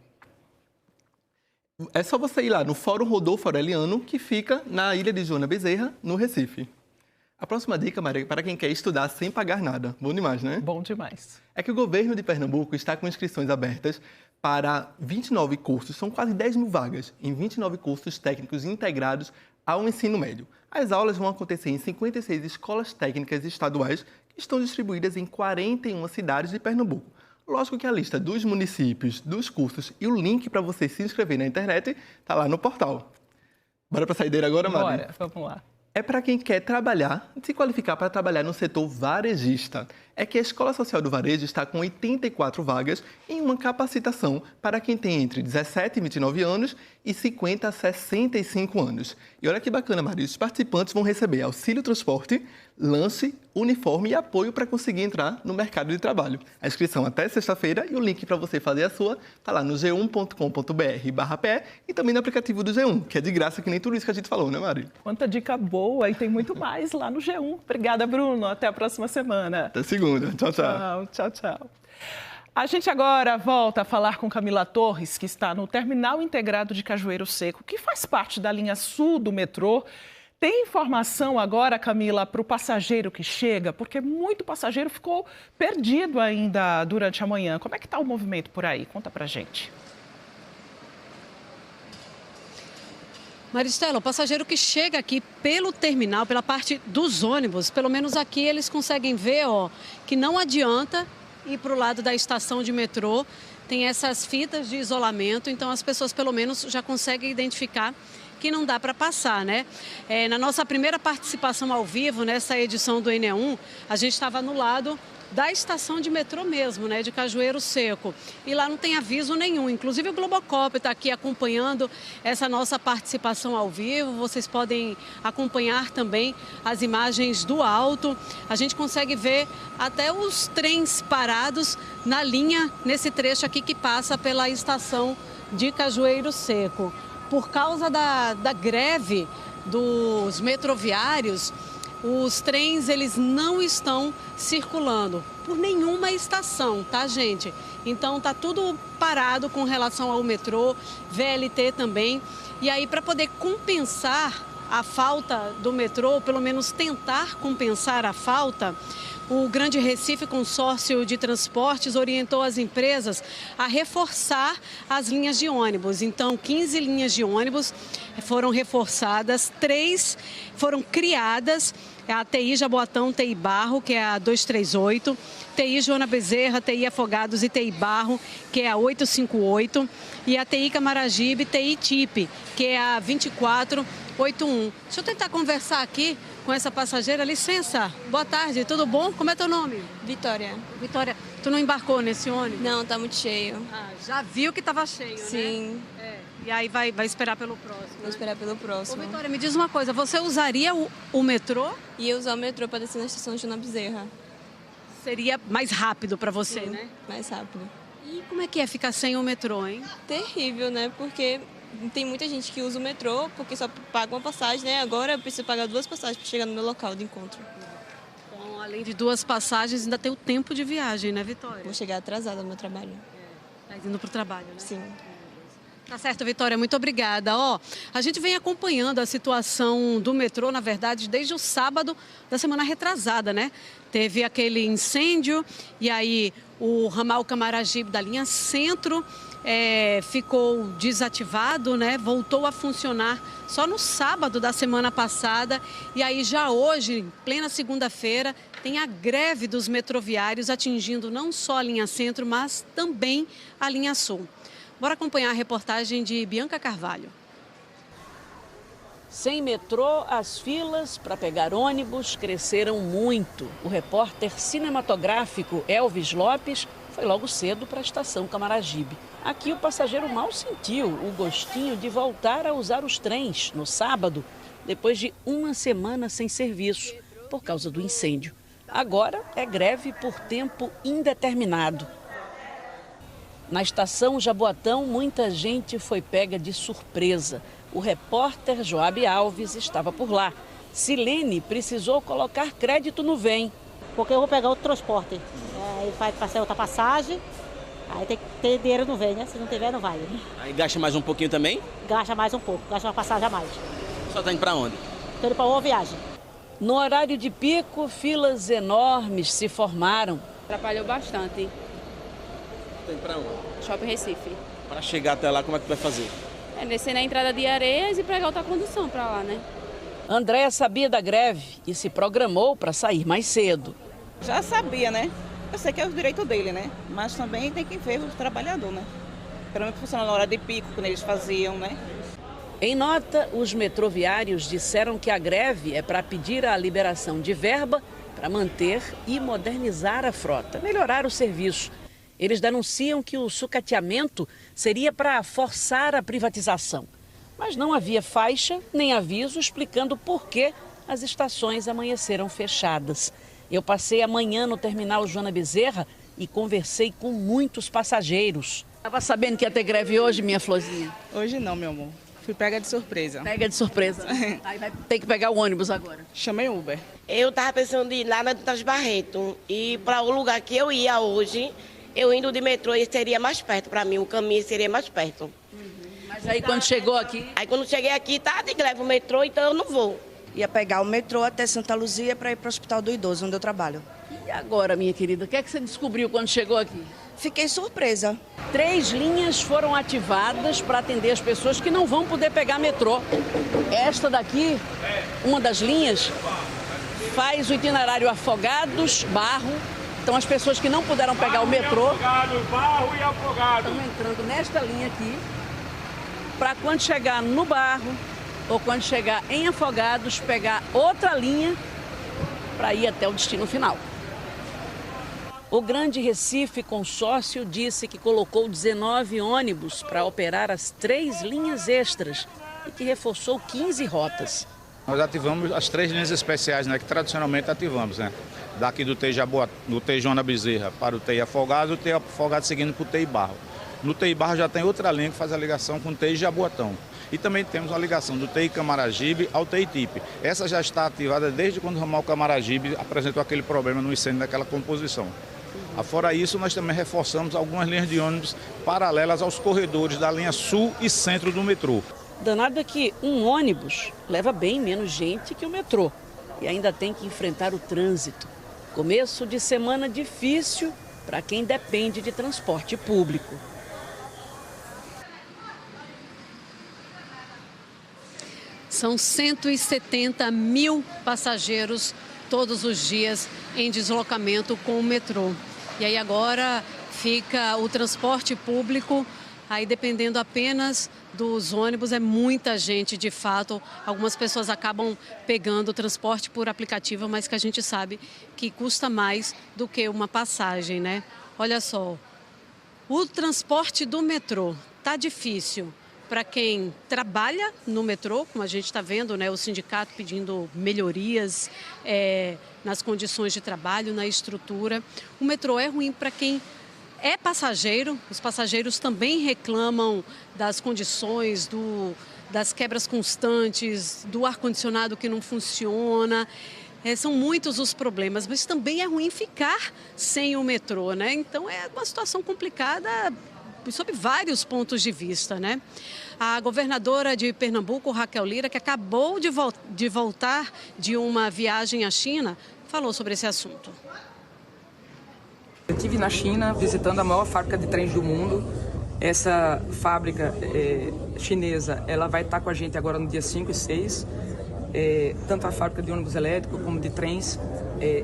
É só você ir lá no Fórum Rodolfo Aureliano, que fica na Ilha de Joana Bezerra, no Recife. A próxima dica, Maria, para quem quer estudar sem pagar nada. Bom demais, né? Bom demais. É que o governo de Pernambuco está com inscrições abertas para 29 cursos, são quase 10 mil vagas, em 29 cursos técnicos integrados ao ensino médio. As aulas vão acontecer em 56 escolas técnicas estaduais que estão distribuídas em 41 cidades de Pernambuco. Lógico que a lista dos municípios, dos cursos e o link para você se inscrever na internet está lá no portal. Bora para a saideira agora, Maria? Bora, vamos lá. É para quem quer trabalhar, se qualificar para trabalhar no setor varejista. É que a Escola Social do Varejo está com 84 vagas em uma capacitação para quem tem entre 17 e 29 anos e 50 a 65 anos. E olha que bacana, Maria, os participantes vão receber auxílio transporte, lanche, uniforme e apoio para conseguir entrar no mercado de trabalho. A inscrição até sexta-feira e o link para você fazer a sua está lá no g1.com.br/pe e também no aplicativo do G1, que é de graça, que nem tudo isso que a gente falou, né, Maria? Quanta dica boa e tem muito mais lá no G1. Obrigada, Bruno. Até a próxima semana. Até segunda. Tchau, tchau. Tchau, tchau. A gente agora volta a falar com Camila Torres, que está no Terminal Integrado de Cajueiro Seco, que faz parte da linha sul do metrô. Tem informação agora, Camila, para o passageiro que chega? Porque muito passageiro ficou perdido ainda durante a manhã. Como é que está o movimento por aí? Conta pra gente. Maristela, o passageiro que chega aqui pelo terminal, pela parte dos ônibus, pelo menos aqui eles conseguem ver, que não adianta ir para o lado da estação de metrô. Tem essas fitas de isolamento, então as pessoas pelo menos já conseguem identificar que não dá para passar, né? Na nossa primeira participação ao vivo, nessa edição do NE1, a gente estava no lado da estação de metrô mesmo, né, de Cajueiro Seco. E lá não tem aviso nenhum. Inclusive o Globocop está aqui acompanhando essa nossa participação ao vivo. Vocês podem acompanhar também as imagens do alto. A gente consegue ver até os trens parados na linha, nesse trecho aqui que passa pela estação de Cajueiro Seco. Por causa da greve dos metroviários, os trens, eles não estão circulando por nenhuma estação, tá, gente? Então, tá tudo parado com relação ao metrô, VLT também. E aí, para poder compensar a falta do metrô, pelo menos tentar compensar a falta, o Grande Recife Consórcio de Transportes orientou as empresas a reforçar as linhas de ônibus. Então, 15 linhas de ônibus foram reforçadas, 3 foram criadas. A TI Jaboatão, TI Barro, que é a 238, TI Joana Bezerra, TI Afogados e TI Barro, que é a 858, e a TI Camaragibe, TI TIP, que é a 2481. Deixa eu tentar conversar aqui com essa passageira. Licença, boa tarde, tudo bom? Como é teu nome? Vitória. Vitória, tu não embarcou nesse ônibus? Não, tá muito cheio. Já viu que estava cheio, Sim. né? E aí vai esperar pelo próximo. Vou esperar pelo próximo. Ô, Vitória, me diz uma coisa, você usaria o metrô? Ia usar o metrô para descer na estação de Joana Bezerra. Seria mais rápido para você, Sim, né? mais rápido. E como é que é ficar sem o metrô, hein? Terrível, né? Porque tem muita gente que usa o metrô porque só paga uma passagem, né? Agora eu preciso pagar 2 passagens para chegar no meu local de encontro. Bom, além de 2 passagens, ainda tem o tempo de viagem, né, Vitória? Vou chegar atrasada no meu trabalho. Tá indo para o trabalho, né? Sim. Tá certo, Vitória, muito obrigada. A gente vem acompanhando a situação do metrô, na verdade, desde o sábado da semana retrasada, né? Teve aquele incêndio e aí o ramal Camaragibe da linha Centro ficou desativado, né? Voltou a funcionar só no sábado da semana passada e aí já hoje, em plena segunda-feira, tem a greve dos metroviários atingindo não só a linha Centro, mas também a linha Sul. Bora acompanhar a reportagem de Bianca Carvalho. Sem metrô, as filas para pegar ônibus cresceram muito. O repórter cinematográfico Elvis Lopes foi logo cedo para a estação Camaragibe. Aqui o passageiro mal sentiu o gostinho de voltar a usar os trens no sábado, depois de uma semana sem serviço, por causa do incêndio. Agora é greve por tempo indeterminado. Na estação Jaboatão, muita gente foi pega de surpresa. O repórter Joabe Alves estava por lá. Silene precisou colocar crédito no Vem. Porque eu vou pegar outro transporte. Aí vai passar outra passagem, aí tem que ter dinheiro no Vem, né? Se não tiver, não vai. Aí gasta mais um pouquinho também? Gasta mais um pouco, gasta uma passagem a mais. Só tá indo pra onde? Tô indo pra uma viagem. No horário de pico, filas enormes se formaram. Atrapalhou bastante. Tem pra onde? Shopping Recife. Para chegar até lá, como é que tu vai fazer? É descer na entrada de Areias e pegar outra condução para lá, né? Andréa sabia da greve e se programou para sair mais cedo. Já sabia, né? Eu sei que é o direito dele, né? Mas também tem que ver o trabalhador, né? Pelo menos funciona na hora de pico, quando eles faziam, né? Em nota, os metroviários disseram que a greve é para pedir a liberação de verba para manter e modernizar a frota, melhorar o serviço. Eles denunciam que o sucateamento seria para forçar a privatização. Mas não havia faixa nem aviso explicando por que as estações amanheceram fechadas. Eu passei a manhã no terminal Joana Bezerra e conversei com muitos passageiros. Estava sabendo que ia ter greve hoje, minha florzinha? Hoje não, meu amor. Fui pega de surpresa. Pega de surpresa. Aí vai ter que pegar o ônibus agora. Chamei Uber. Eu estava pensando em ir lá na Dutas Barreto e para o lugar que eu ia hoje, eu indo de metrô seria mais perto para mim, o caminho seria mais perto. Mas aí quando chegou aqui? Aí quando cheguei aqui, tá de greve o metrô, então eu não vou. Ia pegar o metrô até Santa Luzia para ir para o Hospital do Idoso, onde eu trabalho. E agora, minha querida, o que é que você descobriu quando chegou aqui? Fiquei surpresa. 3 linhas foram ativadas para atender as pessoas que não vão poder pegar metrô. Esta daqui, uma das linhas, faz o itinerário Afogados-Barro. Então as pessoas que não puderam pegar o metrô Barro e Afogados estão entrando nesta linha aqui para quando chegar no Barro ou quando chegar em Afogados, pegar outra linha para ir até o destino final. O Grande Recife Consórcio disse que colocou 19 ônibus para operar as 3 linhas extras e que reforçou 15 rotas. Nós ativamos as 3 linhas especiais, né, que tradicionalmente ativamos, né? Daqui do TEI Joana Bezerra para o TEI Afogados, o TEI Afogados seguindo para o TEI Barro. No TEI Barro já tem outra linha que faz a ligação com o TEI Jaboatão. E também temos a ligação do TEI Camaragibe ao TEI TIP. Essa já está ativada desde quando o ramal Camaragibe apresentou aquele problema no incêndio daquela composição. Fora isso, nós também reforçamos algumas linhas de ônibus paralelas aos corredores da linha sul e centro do metrô. Danado é que um ônibus leva bem menos gente que o metrô e ainda tem que enfrentar o trânsito. Começo de semana difícil para quem depende de transporte público. São 170 mil passageiros todos os dias em deslocamento com o metrô. E aí agora fica o transporte público, aí dependendo apenas dos ônibus, é muita gente de fato. Algumas pessoas acabam pegando o transporte por aplicativo, mas que a gente sabe que custa mais do que uma passagem, né? Olha só, o transporte do metrô tá difícil para quem trabalha no metrô, como a gente está vendo, né, o sindicato pedindo melhorias nas condições de trabalho, na estrutura. O metrô é ruim para quem é passageiro. Os passageiros também reclamam das condições, das quebras constantes, do ar-condicionado que não funciona. São muitos os problemas, mas também é ruim ficar sem o metrô, né? Então é uma situação complicada sob vários pontos de vista, né? A governadora de Pernambuco, Raquel Lira, que acabou de voltar de uma viagem à China, falou sobre esse assunto. Eu estive na China visitando a maior fábrica de trens do mundo. Essa fábrica chinesa, ela vai estar com a gente agora no dia 5 e 6. Tanto a fábrica de ônibus elétrico como de trens.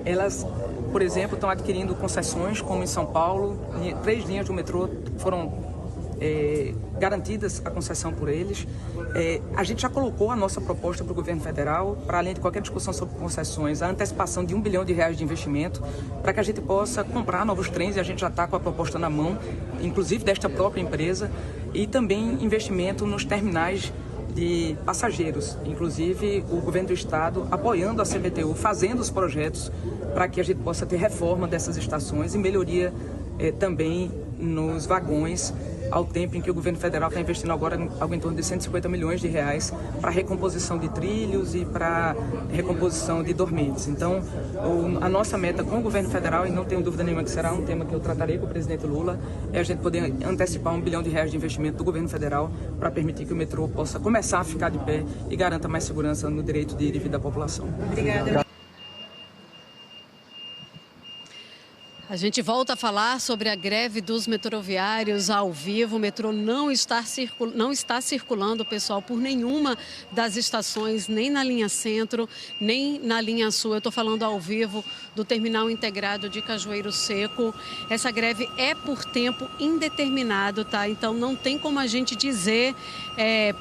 Elas, por exemplo, estão adquirindo concessões, como em São Paulo. 3 linhas do metrô foram garantidas a concessão por eles. A gente já colocou a nossa proposta para o governo federal, para além de qualquer discussão sobre concessões, a antecipação de R$1 bilhão de investimento, para que a gente possa comprar novos trens, e a gente já está com a proposta na mão, inclusive desta própria empresa, e também investimento nos terminais de passageiros, inclusive o governo do estado apoiando a CBTU, fazendo os projetos para que a gente possa ter reforma dessas estações e melhoria também nos vagões, ao tempo em que o governo federal está investindo agora algo em torno de R$150 milhões para recomposição de trilhos e para recomposição de dormentes. Então, a nossa meta com o governo federal, e não tenho dúvida nenhuma que será um tema que eu tratarei com o presidente Lula, é a gente poder antecipar R$1 bilhão de investimento do governo federal para permitir que o metrô possa começar a ficar de pé e garanta mais segurança no direito de ir e vir da população. Obrigada. A gente volta a falar sobre a greve dos metroviários ao vivo. O metrô não está circulando, pessoal, por nenhuma das estações, nem na linha centro, nem na linha sul. Eu estou falando ao vivo do terminal integrado de Cajueiro Seco. Essa greve é por tempo indeterminado, tá? Então não tem como a gente dizer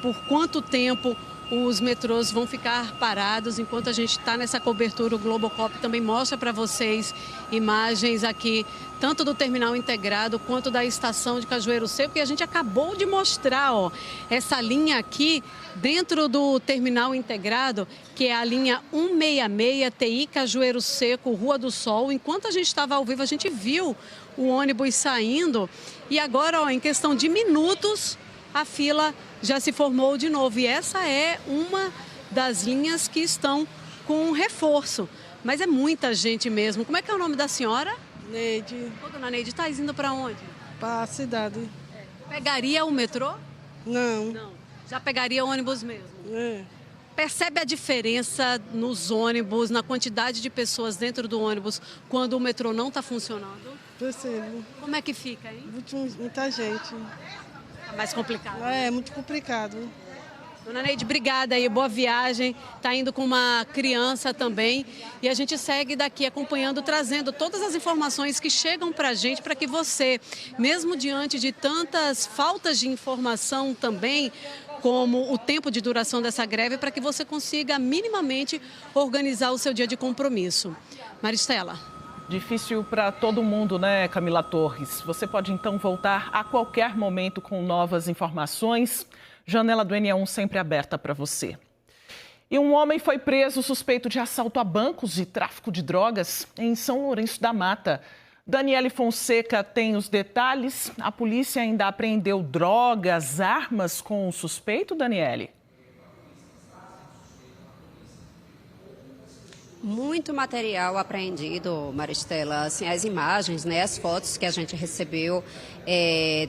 por quanto tempo os metrôs vão ficar parados enquanto a gente está nessa cobertura. O Globocop também mostra para vocês imagens aqui, tanto do terminal integrado quanto da estação de Cajueiro Seco. E a gente acabou de mostrar, ó, essa linha aqui dentro do terminal integrado, que é a linha 166 TI Cajueiro Seco, Rua do Sol. Enquanto a gente estava ao vivo, a gente viu o ônibus saindo. E agora, ó, em questão de minutos, a fila já se formou de novo. E essa é uma das linhas que estão com reforço. Mas é muita gente mesmo. Como é que é o nome da senhora? Neide. Ô, dona Neide, está indo para onde? Para a cidade. Pegaria o metrô? Não. Não. Já pegaria o ônibus mesmo? É. Percebe a diferença nos ônibus, na quantidade de pessoas dentro do ônibus, quando o metrô não está funcionando? Percebo. Como é que fica, hein? Muita gente. É mais complicado. É, muito complicado. Dona Neide, obrigada aí, boa viagem. Está indo com uma criança também. E a gente segue daqui acompanhando, trazendo todas as informações que chegam para a gente, para que você, mesmo diante de tantas faltas de informação também, como o tempo de duração dessa greve, para que você consiga minimamente organizar o seu dia de compromisso. Maristela. Difícil para todo mundo, né, Camila Torres? Você pode então voltar a qualquer momento com novas informações. Janela do NE1 sempre aberta para você. E um homem foi preso suspeito de assalto a bancos e tráfico de drogas em São Lourenço da Mata. Daniele Fonseca tem os detalhes. A polícia ainda apreendeu drogas, armas com o suspeito, Daniele? Muito material apreendido, Maristela. Assim, as imagens, né, as fotos que a gente recebeu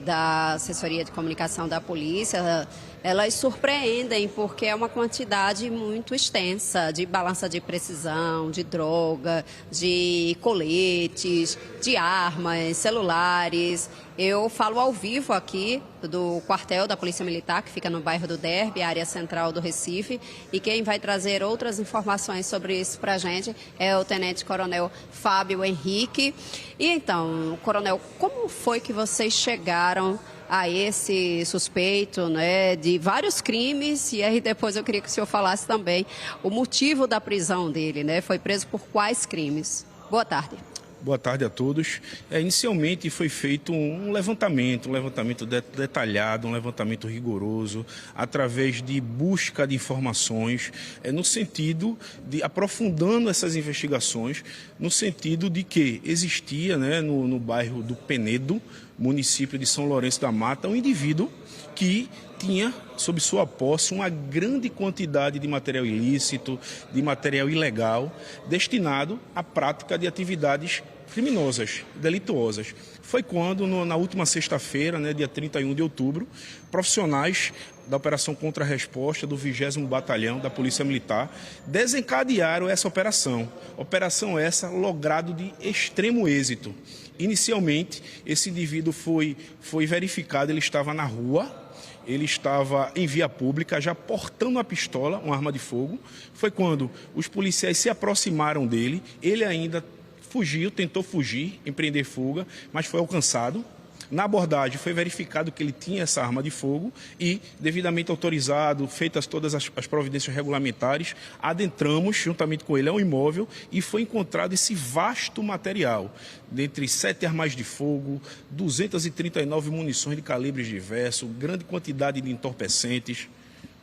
da assessoria de comunicação da polícia, elas surpreendem porque é uma quantidade muito extensa de balança de precisão, de droga, de coletes, de armas, celulares. Eu falo ao vivo aqui do quartel da Polícia Militar, que fica no bairro do Derby, área central do Recife, e quem vai trazer outras informações sobre isso para a gente é o Tenente Coronel Fábio Henrique. E então, Coronel, como foi que vocês chegaram a esse suspeito, né, de vários crimes? E aí depois eu queria que o senhor falasse também o motivo da prisão dele, né? Foi preso por quais crimes? Boa tarde. Boa tarde a todos. Inicialmente foi feito um levantamento detalhado, um levantamento rigoroso, através de busca de informações, no sentido de, aprofundando essas investigações, no sentido de que existia, né, no bairro do Penedo, município de São Lourenço da Mata, um indivíduo que tinha sob sua posse uma grande quantidade de material ilícito, de material ilegal, destinado à prática de atividades criminosas, delituosas. Foi quando, na última sexta-feira, né, dia 31 de outubro, profissionais da Operação Contra-Resposta do 20º Batalhão da Polícia Militar desencadearam essa operação. Operação essa logrado de extremo êxito. Inicialmente, esse indivíduo foi verificado, ele estava na rua, ele estava em via pública, já portando uma pistola, uma arma de fogo. Foi quando os policiais se aproximaram dele, ele ainda fugiu, tentou fugir, empreender fuga, mas foi alcançado. Na abordagem foi verificado que ele tinha essa arma de fogo e, devidamente autorizado, feitas todas as providências regulamentares, adentramos juntamente com ele ao imóvel e foi encontrado esse vasto material, dentre 7 armas de fogo, 239 munições de calibres diversos, grande quantidade de entorpecentes.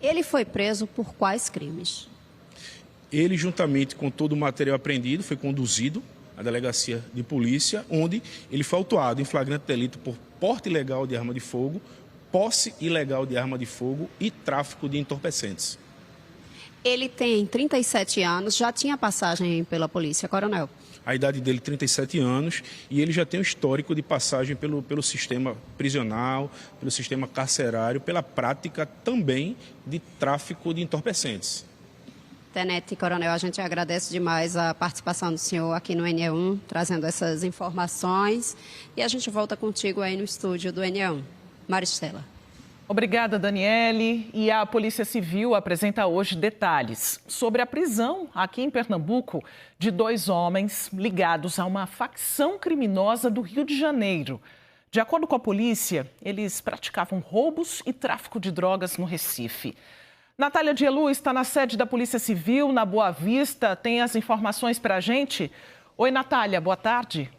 Ele foi preso por quais crimes? Ele, juntamente com todo o material apreendido, foi conduzido à delegacia de polícia, onde ele foi autuado em flagrante delito por porte ilegal de arma de fogo, posse ilegal de arma de fogo e tráfico de entorpecentes. Ele tem 37 anos, já tinha passagem pela polícia, Coronel? A idade dele é 37 anos e ele já tem um histórico de passagem pelo sistema prisional, pelo sistema carcerário, pela prática também de tráfico de entorpecentes. Tenente Coronel, a gente agradece demais a participação do senhor aqui no NE1, trazendo essas informações. E a gente volta contigo aí no estúdio do NE1. Maristela. Obrigada, Daniele. E a Polícia Civil apresenta hoje detalhes sobre a prisão aqui em Pernambuco de 2 homens ligados a uma facção criminosa do Rio de Janeiro. De acordo com a polícia, eles praticavam roubos e tráfico de drogas no Recife. Natália Dielu está na sede da Polícia Civil, na Boa Vista. Tem as informações para a gente? Oi, Natália, boa tarde.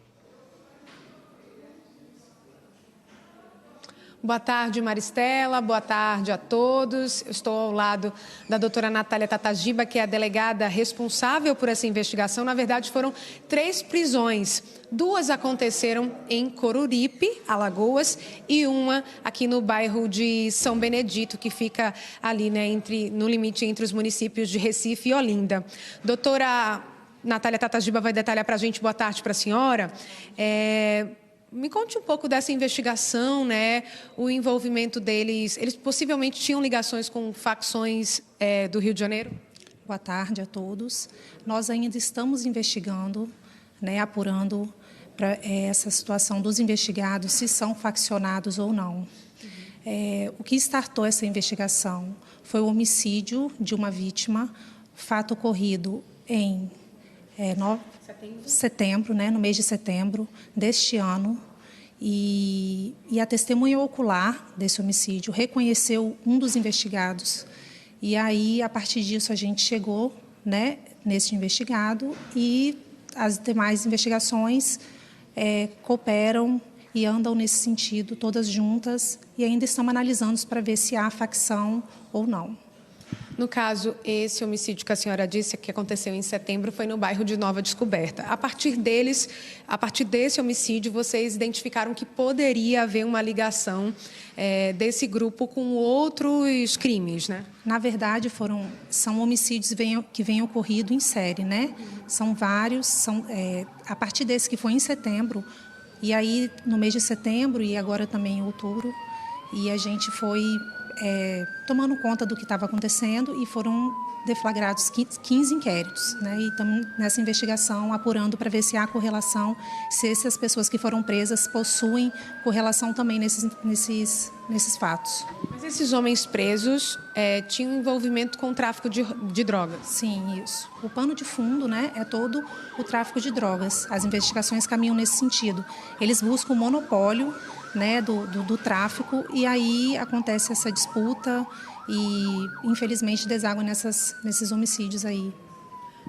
Boa tarde, Maristela. Boa tarde a todos. Eu estou ao lado da doutora Natália Tatagiba, que é a delegada responsável por essa investigação. Na verdade, foram 3 prisões. 2 aconteceram em Coruripe, Alagoas, e uma aqui no bairro de São Benedito, que fica ali, né, no limite entre os municípios de Recife e Olinda. Doutora Natália Tatagiba vai detalhar para a gente. Boa tarde para a senhora. Me conte um pouco dessa investigação, né? O envolvimento deles. Eles possivelmente tinham ligações com facções do Rio de Janeiro? Boa tarde a todos. Nós ainda estamos investigando, né, apurando essa situação dos investigados, se são faccionados ou não. O que startou essa investigação foi o homicídio de uma vítima, fato ocorrido em setembro, né, no mês de setembro deste ano, e a testemunha ocular desse homicídio reconheceu um dos investigados. E aí, a partir disso, a gente chegou, né, nesse investigado, e as demais investigações cooperam e andam nesse sentido, todas juntas, e ainda estamos analisando para ver se há facção ou não. No caso, esse homicídio que a senhora disse que aconteceu em setembro foi no bairro de Nova Descoberta. A partir desse homicídio, vocês identificaram que poderia haver uma ligação desse grupo com outros crimes, né? Na verdade, são homicídios que vêm ocorrido em série, né? São vários, a partir desse que foi em setembro, e aí no mês de setembro e agora também em outubro, e a gente foi tomando conta do que estava acontecendo e foram deflagrados 15 inquéritos, né? E estamos nessa investigação apurando para ver se há correlação, se essas pessoas que foram presas possuem correlação também nesses fatos. Mas esses homens presos tinham envolvimento com o tráfico de drogas? Sim, isso. O pano de fundo, né, é todo o tráfico de drogas. As investigações caminham nesse sentido. Eles buscam o monopólio, né, do tráfico, e aí acontece essa disputa e, infelizmente, deságua nesses homicídios aí.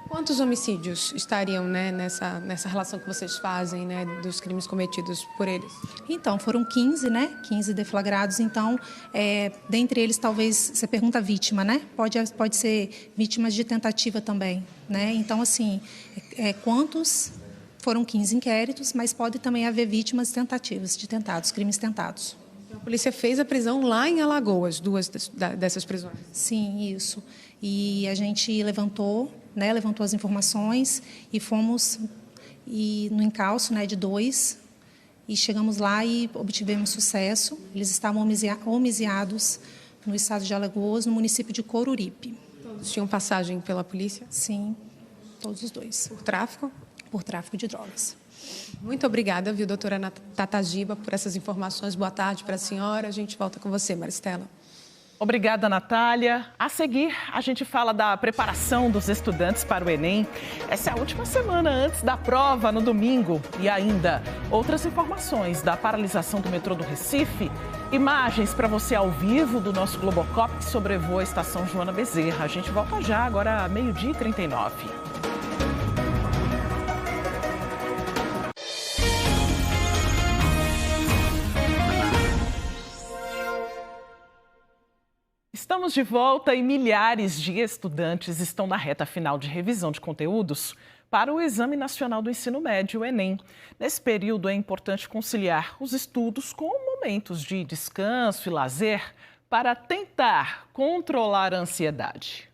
Quantos homicídios estariam, né, nessa relação que vocês fazem, né, dos crimes cometidos por eles? Então, foram 15, né? 15 deflagrados. Então, dentre eles, talvez, você pergunta a vítima, né? Pode ser vítimas de tentativa também, né? Então, assim, quantos... Foram 15 inquéritos, mas pode também haver vítimas de tentativas, de tentados, crimes tentados. A polícia fez a prisão lá em Alagoas, 2 dessas prisões? Sim, isso. E a gente levantou as informações e fomos no encalço, né, de 2, e chegamos lá e obtivemos sucesso. Eles estavam homiciados no estado de Alagoas, no município de Coruripe. Todos tinham passagem pela polícia? Sim, todos os 2. Por tráfico? Por tráfico de drogas. Muito obrigada, viu, doutora Tatagiba, por essas informações. Boa tarde para a senhora. A gente volta com você, Maristela. Obrigada, Natália. A seguir, a gente fala da preparação dos estudantes para o Enem. Essa é a última semana antes da prova, no domingo. E ainda, outras informações da paralisação do metrô do Recife. Imagens para você ao vivo do nosso Globocop que sobrevoa a estação Joana Bezerra. A gente volta já, agora 12h39. Estamos de volta e milhares de estudantes estão na reta final de revisão de conteúdos para o Exame Nacional do Ensino Médio, o Enem. Nesse período é importante conciliar os estudos com momentos de descanso e lazer para tentar controlar a ansiedade.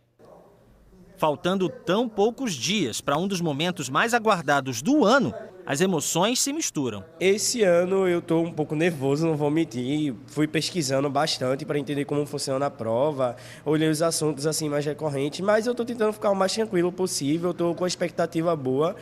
Faltando tão poucos dias para um dos momentos mais aguardados do ano, as emoções se misturam. Esse ano eu estou um pouco nervoso, não vou mentir. Fui pesquisando bastante para entender como funciona a prova. Olhei os assuntos assim mais recorrentes, mas eu estou tentando ficar o mais tranquilo possível. Estou com a expectativa boa.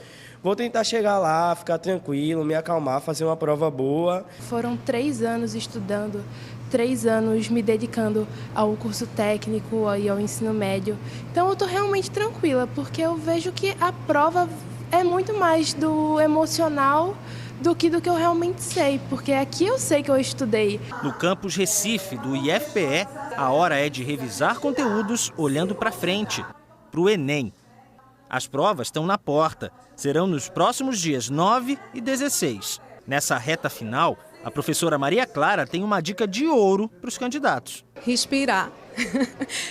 Vou tentar chegar lá, ficar tranquilo, me acalmar, fazer uma prova boa. Foram 3 anos estudando, 3 anos me dedicando ao curso técnico e ao ensino médio. Então eu estou realmente tranquila, porque eu vejo que a prova é muito mais do emocional do que eu realmente sei, porque aqui eu sei que eu estudei. No campus Recife, do IFPE, a hora é de revisar conteúdos olhando para frente, para o Enem. As provas estão na porta. Serão nos próximos dias 9 e 16. Nessa reta final, a professora Maria Clara tem uma dica de ouro para os candidatos. Respirar.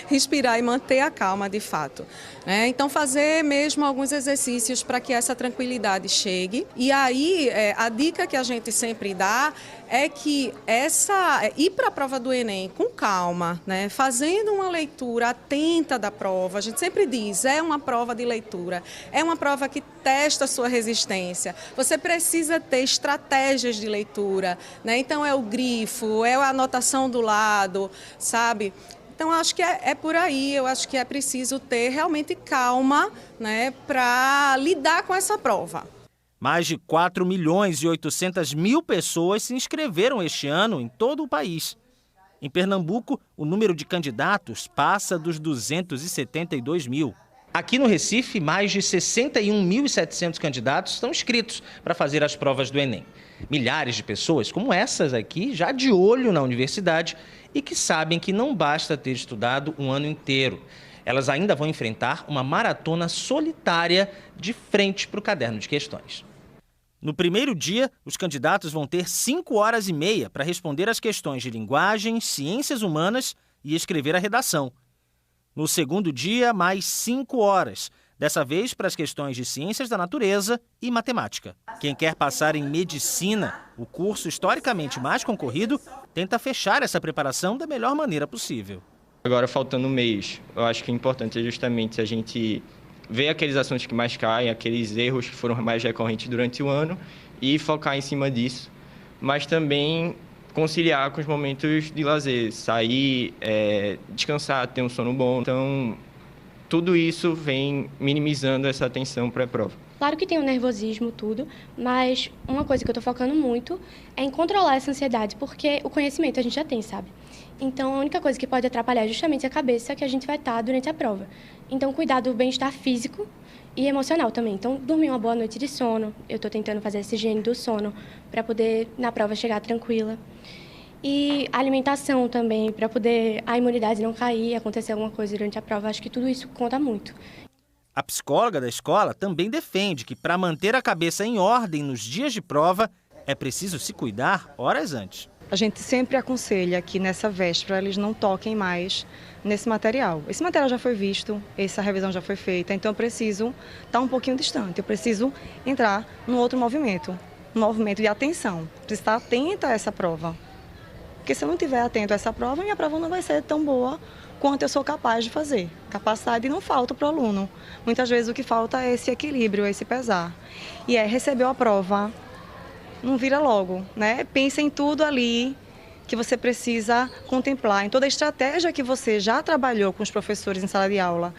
Respirar e manter a calma de fato. Então fazer mesmo alguns exercícios para que essa tranquilidade chegue. E aí a dica que a gente sempre dá é que ir para a prova do Enem com calma, fazendo uma leitura atenta da prova. A gente sempre diz, é uma prova de leitura, é uma prova que testa a sua resistência. Você precisa ter estratégias de leitura, então é o grifo, é a anotação do lado, sabe? Então, acho que é por aí, eu acho que é preciso ter realmente calma para lidar com essa prova. Mais de 4.800.000 pessoas se inscreveram este ano em todo o país. Em Pernambuco, o número de candidatos passa dos 272 mil. Aqui no Recife, mais de 61.700 candidatos estão inscritos para fazer as provas do Enem. Milhares de pessoas, como essas aqui, já de olho na universidade e que sabem que não basta ter estudado um ano inteiro. Elas ainda vão enfrentar uma maratona solitária de frente para o caderno de questões. No primeiro dia, os candidatos vão ter 5 horas e meia para responder as questões de linguagem, ciências humanas e escrever a redação. No segundo dia, mais 5 horas, dessa vez para as questões de ciências da natureza e matemática. Quem quer passar em medicina, o curso historicamente mais concorrido, tenta fechar essa preparação da melhor maneira possível. Agora, faltando um mês, eu acho que o importante é justamente a gente ver aqueles assuntos que mais caem, aqueles erros que foram mais recorrentes durante o ano e focar em cima disso, mas também conciliar com os momentos de lazer, sair, descansar, ter um sono bom. Então, tudo isso vem minimizando essa tensão pré-prova. Claro que tem o nervosismo, tudo, mas uma coisa que eu estou focando muito é em controlar essa ansiedade, porque o conhecimento a gente já tem, sabe? Então, a única coisa que pode atrapalhar é justamente a cabeça que a gente vai estar durante a prova. Então, cuidar do bem-estar físico e emocional também. Então, dormir uma boa noite de sono. Eu estou tentando fazer essa higiene do sono para poder, na prova, chegar tranquila. E a alimentação também, para poder a imunidade não cair, acontecer alguma coisa durante a prova. Acho que tudo isso conta muito. A psicóloga da escola também defende que, para manter a cabeça em ordem nos dias de prova, é preciso se cuidar horas antes. A gente sempre aconselha que nessa véspera eles não toquem mais nesse material. Esse material já foi visto, essa revisão já foi feita, então eu preciso estar um pouquinho distante, eu preciso entrar num outro movimento, um movimento de atenção. Preciso estar atenta a essa prova. Porque se eu não estiver atento a essa prova, minha prova não vai ser tão boa quanto eu sou capaz de fazer. Capacidade não falta para o aluno. Muitas vezes o que falta é esse equilíbrio, esse pesar. E recebeu a prova, não vira logo, Pensa em tudo ali que você precisa contemplar, em toda a estratégia que você já trabalhou com os professores em sala de aula.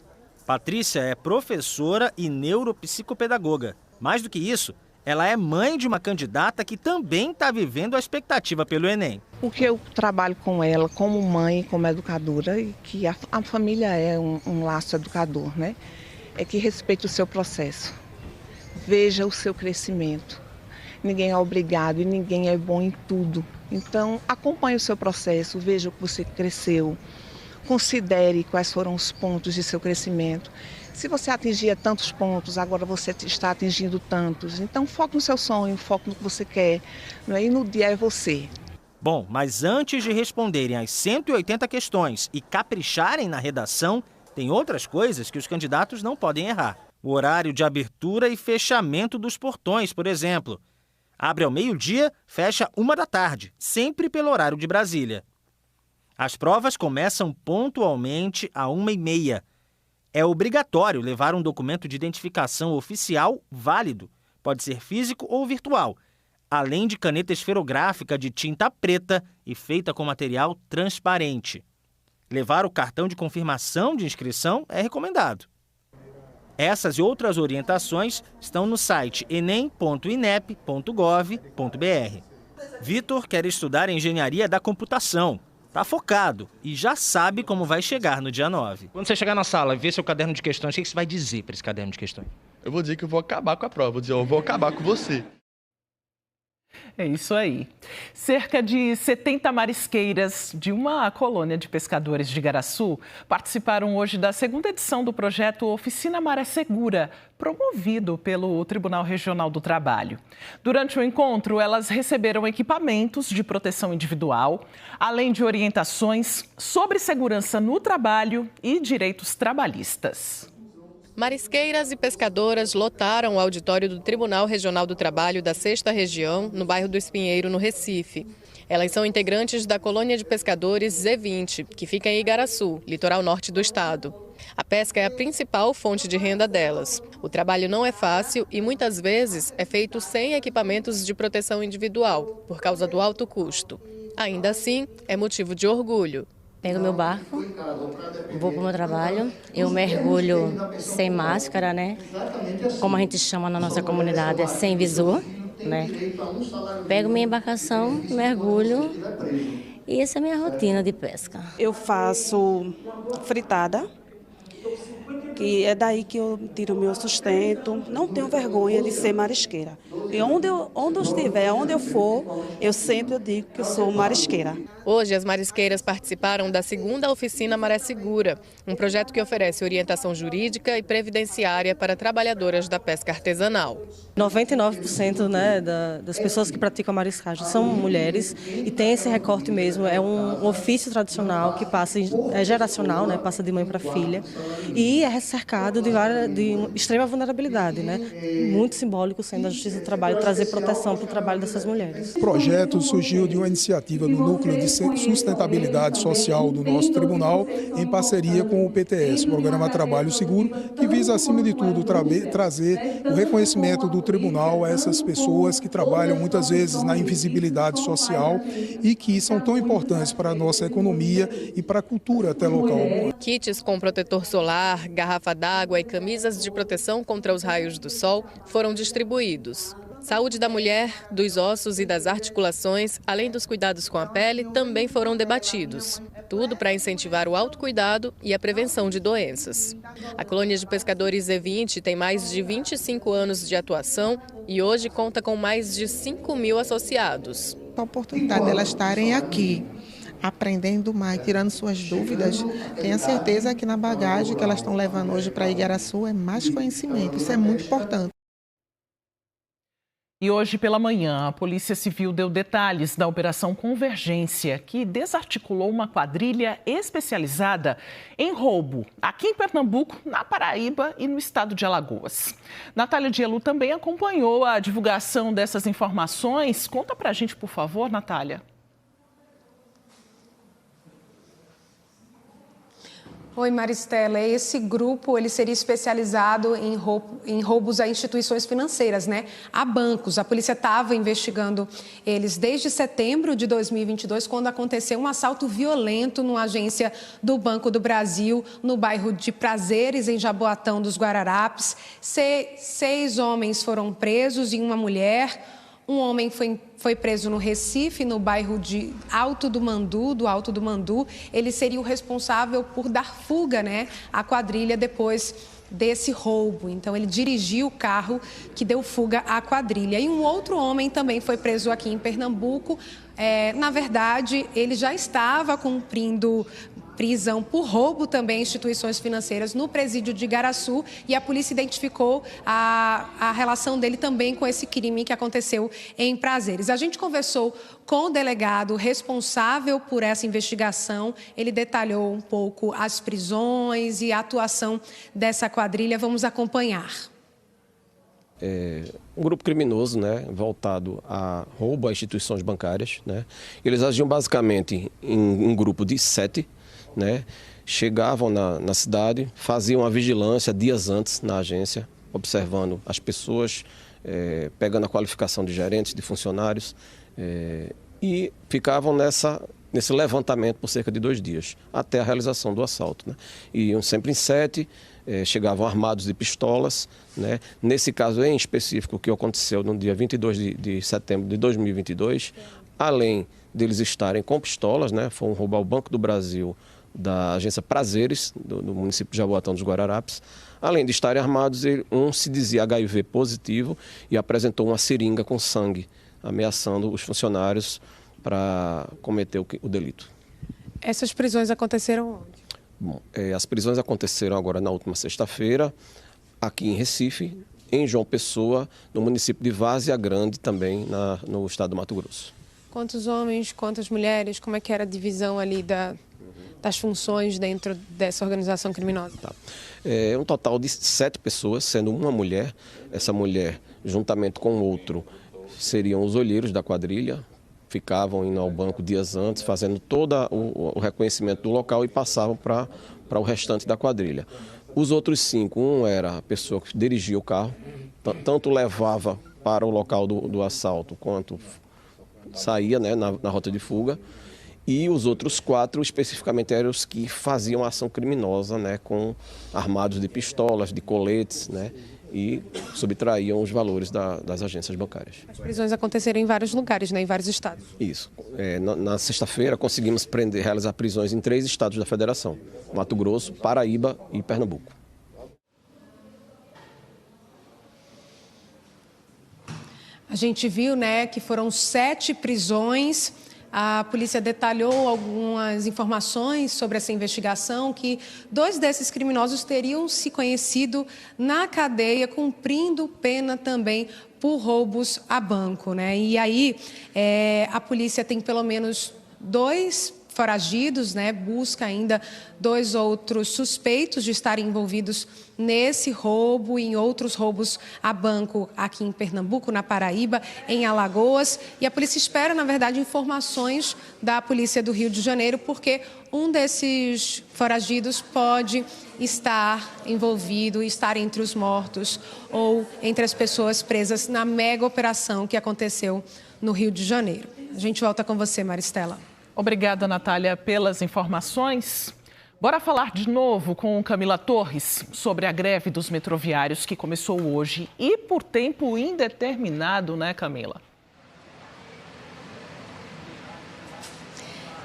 Patrícia é professora e neuropsicopedagoga. Mais do que isso, ela é mãe de uma candidata que também está vivendo a expectativa pelo Enem. O que eu trabalho com ela como mãe, como educadora, e que a família é um laço educador, é que respeite o seu processo, veja o seu crescimento. Ninguém é obrigado e ninguém é bom em tudo. Então, acompanhe o seu processo, veja o que você cresceu, considere quais foram os pontos de seu crescimento. Se você atingia tantos pontos, agora você está atingindo tantos. Então, foque no seu sonho, foque no que você quer, e no dia é você. Bom, mas antes de responderem às 180 questões e capricharem na redação, tem outras coisas que os candidatos não podem errar. O horário de abertura e fechamento dos portões, por exemplo. Abre ao meio-dia, fecha 13h, sempre pelo horário de Brasília. As provas começam pontualmente às 1h30. É obrigatório levar um documento de identificação oficial válido pode ser físico ou virtual, além de caneta esferográfica de tinta preta e feita com material transparente. Levar o cartão de confirmação de inscrição é recomendado. Essas e outras orientações estão no site enem.inep.gov.br. Vitor quer estudar engenharia da computação. Está focado e já sabe como vai chegar no dia 9. Quando você chegar na sala e ver seu caderno de questões, o que você vai dizer para esse caderno de questões? Eu vou dizer que eu vou acabar com a prova. Vou dizer, eu vou acabar com você. É isso aí. Cerca de 70 marisqueiras de uma colônia de pescadores de Igaraçu participaram hoje da segunda edição do projeto Oficina Maré Segura, promovido pelo Tribunal Regional do Trabalho. Durante o encontro, elas receberam equipamentos de proteção individual, além de orientações sobre segurança no trabalho e direitos trabalhistas. Marisqueiras e pescadoras lotaram o auditório do Tribunal Regional do Trabalho da 6ª Região, no bairro do Espinheiro, no Recife. Elas são integrantes da colônia de pescadores Z20, que fica em Igaraçu, litoral norte do estado. A pesca é a principal fonte de renda delas. O trabalho não é fácil e muitas vezes é feito sem equipamentos de proteção individual, por causa do alto custo. Ainda assim, é motivo de orgulho. Pego meu barco, vou para o meu trabalho, eu mergulho sem máscara, né? Como a gente chama na nossa comunidade, é sem visor, né? Pego minha embarcação, mergulho e essa é a minha rotina de pesca. Eu faço fritada, que é daí que eu tiro o meu sustento. Não tenho vergonha de ser marisqueira. E onde eu estiver, onde eu for, eu sempre digo que eu sou marisqueira. Hoje, as marisqueiras participaram da segunda oficina Maré Segura, um projeto que oferece orientação jurídica e previdenciária para trabalhadoras da pesca artesanal. 99%, né, das pessoas que praticam a mariscagem são mulheres e tem esse recorte mesmo. É um ofício tradicional que passa, é geracional, né, passa de mãe para filha e é cercado de extrema vulnerabilidade, né? Muito simbólico sendo a Justiça do Trabalho trazer proteção para o trabalho dessas mulheres. O projeto surgiu de uma iniciativa no Núcleo de Sustentabilidade Social do nosso tribunal, em parceria com o PTS, Programa Trabalho Seguro, que visa, acima de tudo, trazer o reconhecimento do tribunal a essas pessoas que trabalham muitas vezes na invisibilidade social e que são tão importantes para a nossa economia e para a cultura até local. Kits com protetor solar, garrafa d'água e camisas de proteção contra os raios do sol foram distribuídos. Saúde da mulher, dos ossos e das articulações, além dos cuidados com a pele, também foram debatidos. Tudo para incentivar o autocuidado e a prevenção de doenças. A colônia de pescadores Z20 tem mais de 25 anos de atuação e hoje conta com mais de 5.000 associados. A oportunidade delas estarem aqui, aprendendo mais, tirando suas dúvidas, tenha certeza que na bagagem que elas estão levando hoje para Igaraçu é mais conhecimento. Isso é muito importante. E hoje pela manhã, a Polícia Civil deu detalhes da Operação Convergência, que desarticulou uma quadrilha especializada em roubo aqui em Pernambuco, na Paraíba e no estado de Alagoas. Natália Dielu também acompanhou a divulgação dessas informações. Conta pra gente, por favor, Natália. Oi, Maristela. Esse grupo ele seria especializado em roubos a instituições financeiras, né? A bancos. A polícia estava investigando eles desde setembro de 2022, quando aconteceu um assalto violento numa agência do Banco do Brasil, no bairro de Prazeres, em Jaboatão dos Guararapes. 6 homens foram presos e uma mulher. Um homem foi preso no Recife, no bairro de Alto do Mandu. Ele seria o responsável por dar fuga, né, à quadrilha depois desse roubo. Então, ele dirigiu o carro que deu fuga à quadrilha. E um outro homem também foi preso aqui em Pernambuco. Na verdade, ele já estava cumprindo prisão por roubo também a instituições financeiras no presídio de Igaraçu e a polícia identificou a relação dele também com esse crime que aconteceu em Prazeres. A gente conversou com o delegado responsável por essa investigação, ele detalhou um pouco as prisões e a atuação dessa quadrilha. Vamos acompanhar. Um grupo criminoso, né, voltado a roubo a instituições bancárias, né. Eles agiam basicamente em um grupo de 7, né, chegavam na cidade, faziam a vigilância dias antes na agência, observando as pessoas pegando a qualificação de gerentes, de funcionários, e ficavam nesse levantamento por cerca de 2 dias, até a realização do assalto, né? Iam sempre em 7, chegavam armados de pistolas, né? Nesse caso em específico, o que aconteceu no dia 22 de setembro de 2022, além deles estarem com pistolas, né? Foram roubar o Banco do Brasil da agência Prazeres, do município de Jaboatão dos Guararapes. Além de estarem armados, um se dizia HIV positivo e apresentou uma seringa com sangue, ameaçando os funcionários para cometer o delito. Essas prisões aconteceram onde? Bom, as prisões aconteceram agora na última sexta-feira, aqui em Recife, em João Pessoa, no município de Várzea Grande, também no estado do Mato Grosso. Quantos homens, quantas mulheres, como é que era a divisão ali das funções dentro dessa organização criminosa? Um total de 7 pessoas, sendo uma mulher. Essa mulher, juntamente com outro, seriam os olheiros da quadrilha, ficavam indo ao banco dias antes, fazendo todo o reconhecimento do local e passavam para o restante da quadrilha. Os outros 5, um era a pessoa que dirigia o carro, tanto levava para o local do assalto, quanto saía, né, na rota de fuga. E os outros 4, especificamente, eram os que faziam a ação criminosa, né, armados de pistolas, de coletes, né, e subtraíam os valores das agências bancárias. As prisões aconteceram em vários lugares, né, em vários estados. Isso. Na sexta-feira, conseguimos realizar prisões em 3 estados da Federação: Mato Grosso, Paraíba e Pernambuco. A gente viu, né, que foram 7 prisões. A polícia detalhou algumas informações sobre essa investigação, que 2 desses criminosos teriam se conhecido na cadeia, cumprindo pena também por roubos a banco, né? E aí a polícia tem pelo menos 2 foragidos, né? Busca ainda 2 outros suspeitos de estarem envolvidos nesse roubo e em outros roubos a banco aqui em Pernambuco, na Paraíba, em Alagoas. E a polícia espera, na verdade, informações da polícia do Rio de Janeiro, porque um desses foragidos pode estar envolvido, estar entre os mortos ou entre as pessoas presas na mega operação que aconteceu no Rio de Janeiro. A gente volta com você, Maristela. Obrigada, Natália, pelas informações. Bora falar de novo com Camila Torres sobre a greve dos metroviários que começou hoje e por tempo indeterminado, né, Camila?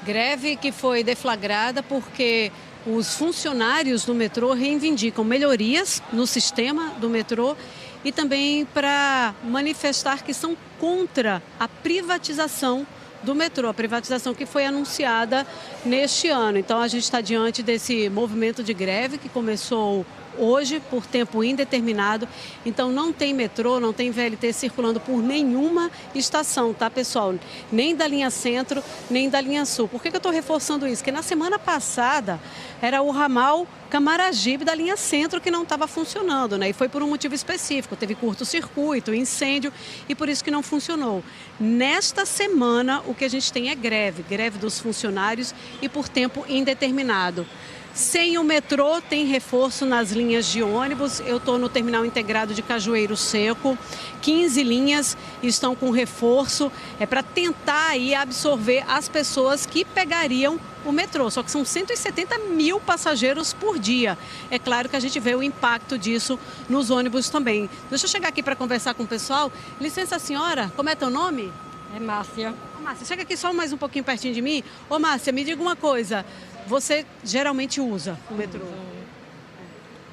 Greve que foi deflagrada porque os funcionários do metrô reivindicam melhorias no sistema do metrô e também para manifestar que são contra a privatização do metrô, a privatização que foi anunciada neste ano. Então a gente está diante desse movimento de greve que começou hoje por tempo indeterminado. Então não tem metrô, não tem VLT circulando por nenhuma estação, tá, pessoal? Nem da linha Centro, nem da linha Sul. Por que eu estou reforçando isso? Porque na semana passada era o ramal Camaragibe da linha Centro que não estava funcionando, né? E foi por um motivo específico, teve curto-circuito, incêndio e por isso que não funcionou. Nesta semana o que a gente tem é greve dos funcionários e por tempo indeterminado. Sem o metrô, tem reforço nas linhas de ônibus. Eu estou no terminal integrado de Cajueiro Seco. 15 linhas estão com reforço. É para tentar aí absorver as pessoas que pegariam o metrô. Só que são 170 mil passageiros por dia. É claro que a gente vê o impacto disso nos ônibus também. Deixa eu chegar aqui para conversar com o pessoal. Licença, senhora. Como é teu nome? É Márcia. Ô, Márcia, chega aqui só mais um pouquinho pertinho de mim. Ô, Márcia, me diga uma coisa. Você geralmente usa o metrô?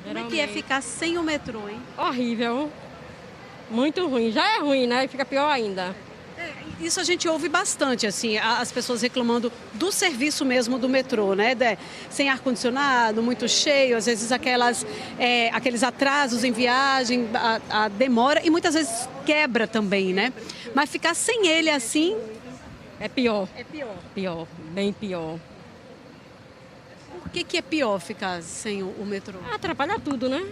Como é que é ficar sem o metrô, hein? Horrível. Muito ruim. Já é ruim, né? E fica pior ainda. Isso a gente ouve bastante, assim, as pessoas reclamando do serviço mesmo do metrô, né? Sem ar-condicionado, muito cheio, às vezes aqueles atrasos em viagem, a demora e muitas vezes quebra também, né? Mas ficar sem ele assim... É pior. É pior. Pior, bem pior. Por que é pior ficar sem o metrô? Atrapalha tudo, né?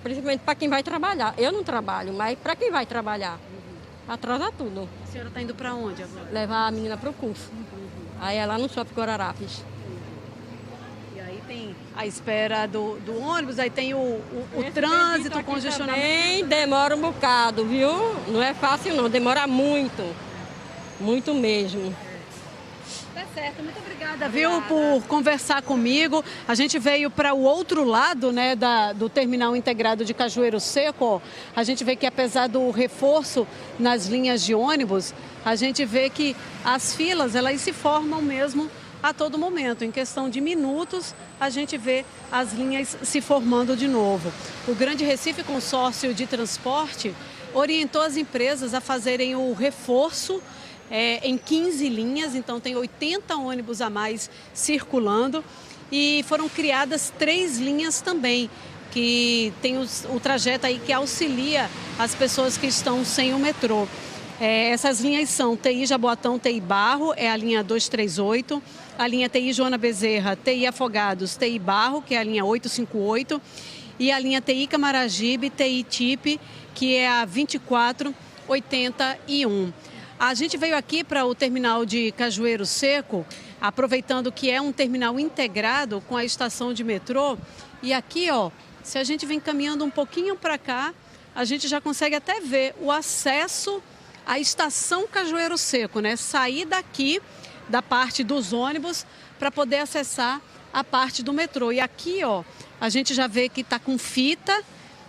Principalmente para quem vai trabalhar. Eu não trabalho, mas para quem vai trabalhar, atrasa tudo. A senhora está indo para onde agora? Levar a menina para o curso. Aí é lá no Shopping Guararapes. E aí tem à espera do ônibus, aí tem o trânsito, o congestionamento. Também demora um bocado, viu? Não é fácil não, demora muito, muito mesmo. Tá certo, muito obrigada, viu, por conversar comigo. A gente veio para o outro lado, né, do terminal integrado de Cajueiro Seco. A gente vê que apesar do reforço nas linhas de ônibus, a gente vê que as filas, elas se formam mesmo a todo momento. Em questão de minutos, a gente vê as linhas se formando de novo. O Grande Recife Consórcio de Transporte orientou as empresas a fazerem o reforço em 15 linhas, então tem 80 ônibus a mais circulando e foram criadas 3 linhas também, que tem o trajeto aí que auxilia as pessoas que estão sem o metrô. Essas linhas são TI Jaboatão, TI Barro, é a linha 238, a linha TI Joana Bezerra, TI Afogados, TI Barro, que é a linha 858, e a linha TI Camaragibe, TI Tipe, que é a 2481. A gente veio aqui para o terminal de Cajueiro Seco, aproveitando que é um terminal integrado com a estação de metrô. E aqui, ó, se a gente vem caminhando um pouquinho para cá, a gente já consegue até ver o acesso à estação Cajueiro Seco, né? Sair daqui da parte dos ônibus para poder acessar a parte do metrô. E aqui, ó, a gente já vê que está com fita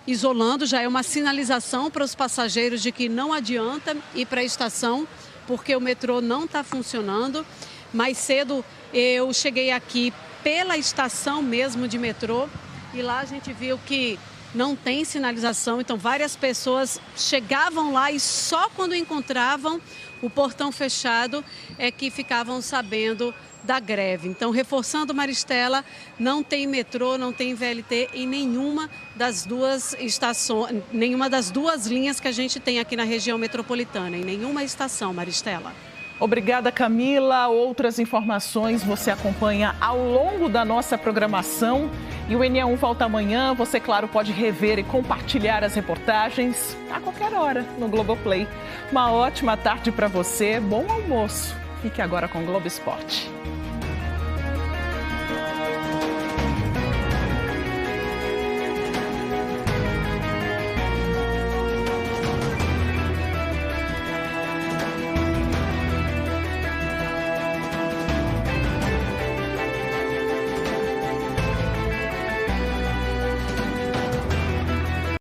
isolando, já é uma sinalização para os passageiros de que não adianta ir para a estação, porque o metrô não está funcionando. Mais cedo eu cheguei aqui pela estação mesmo de metrô e lá a gente viu que não tem sinalização, então várias pessoas chegavam lá e só quando encontravam o portão fechado é que ficavam sabendo da greve. Então, reforçando, Maristela, não tem metrô, não tem VLT em nenhuma das duas estações, nenhuma das 2 linhas que a gente tem aqui na região metropolitana, em nenhuma estação, Maristela. Obrigada, Camila. Outras informações você acompanha ao longo da nossa programação. E o NE1 volta amanhã. Você, claro, pode rever e compartilhar as reportagens a qualquer hora no Globoplay. Uma ótima tarde para você. Bom almoço. Fique agora com o Globo Esporte.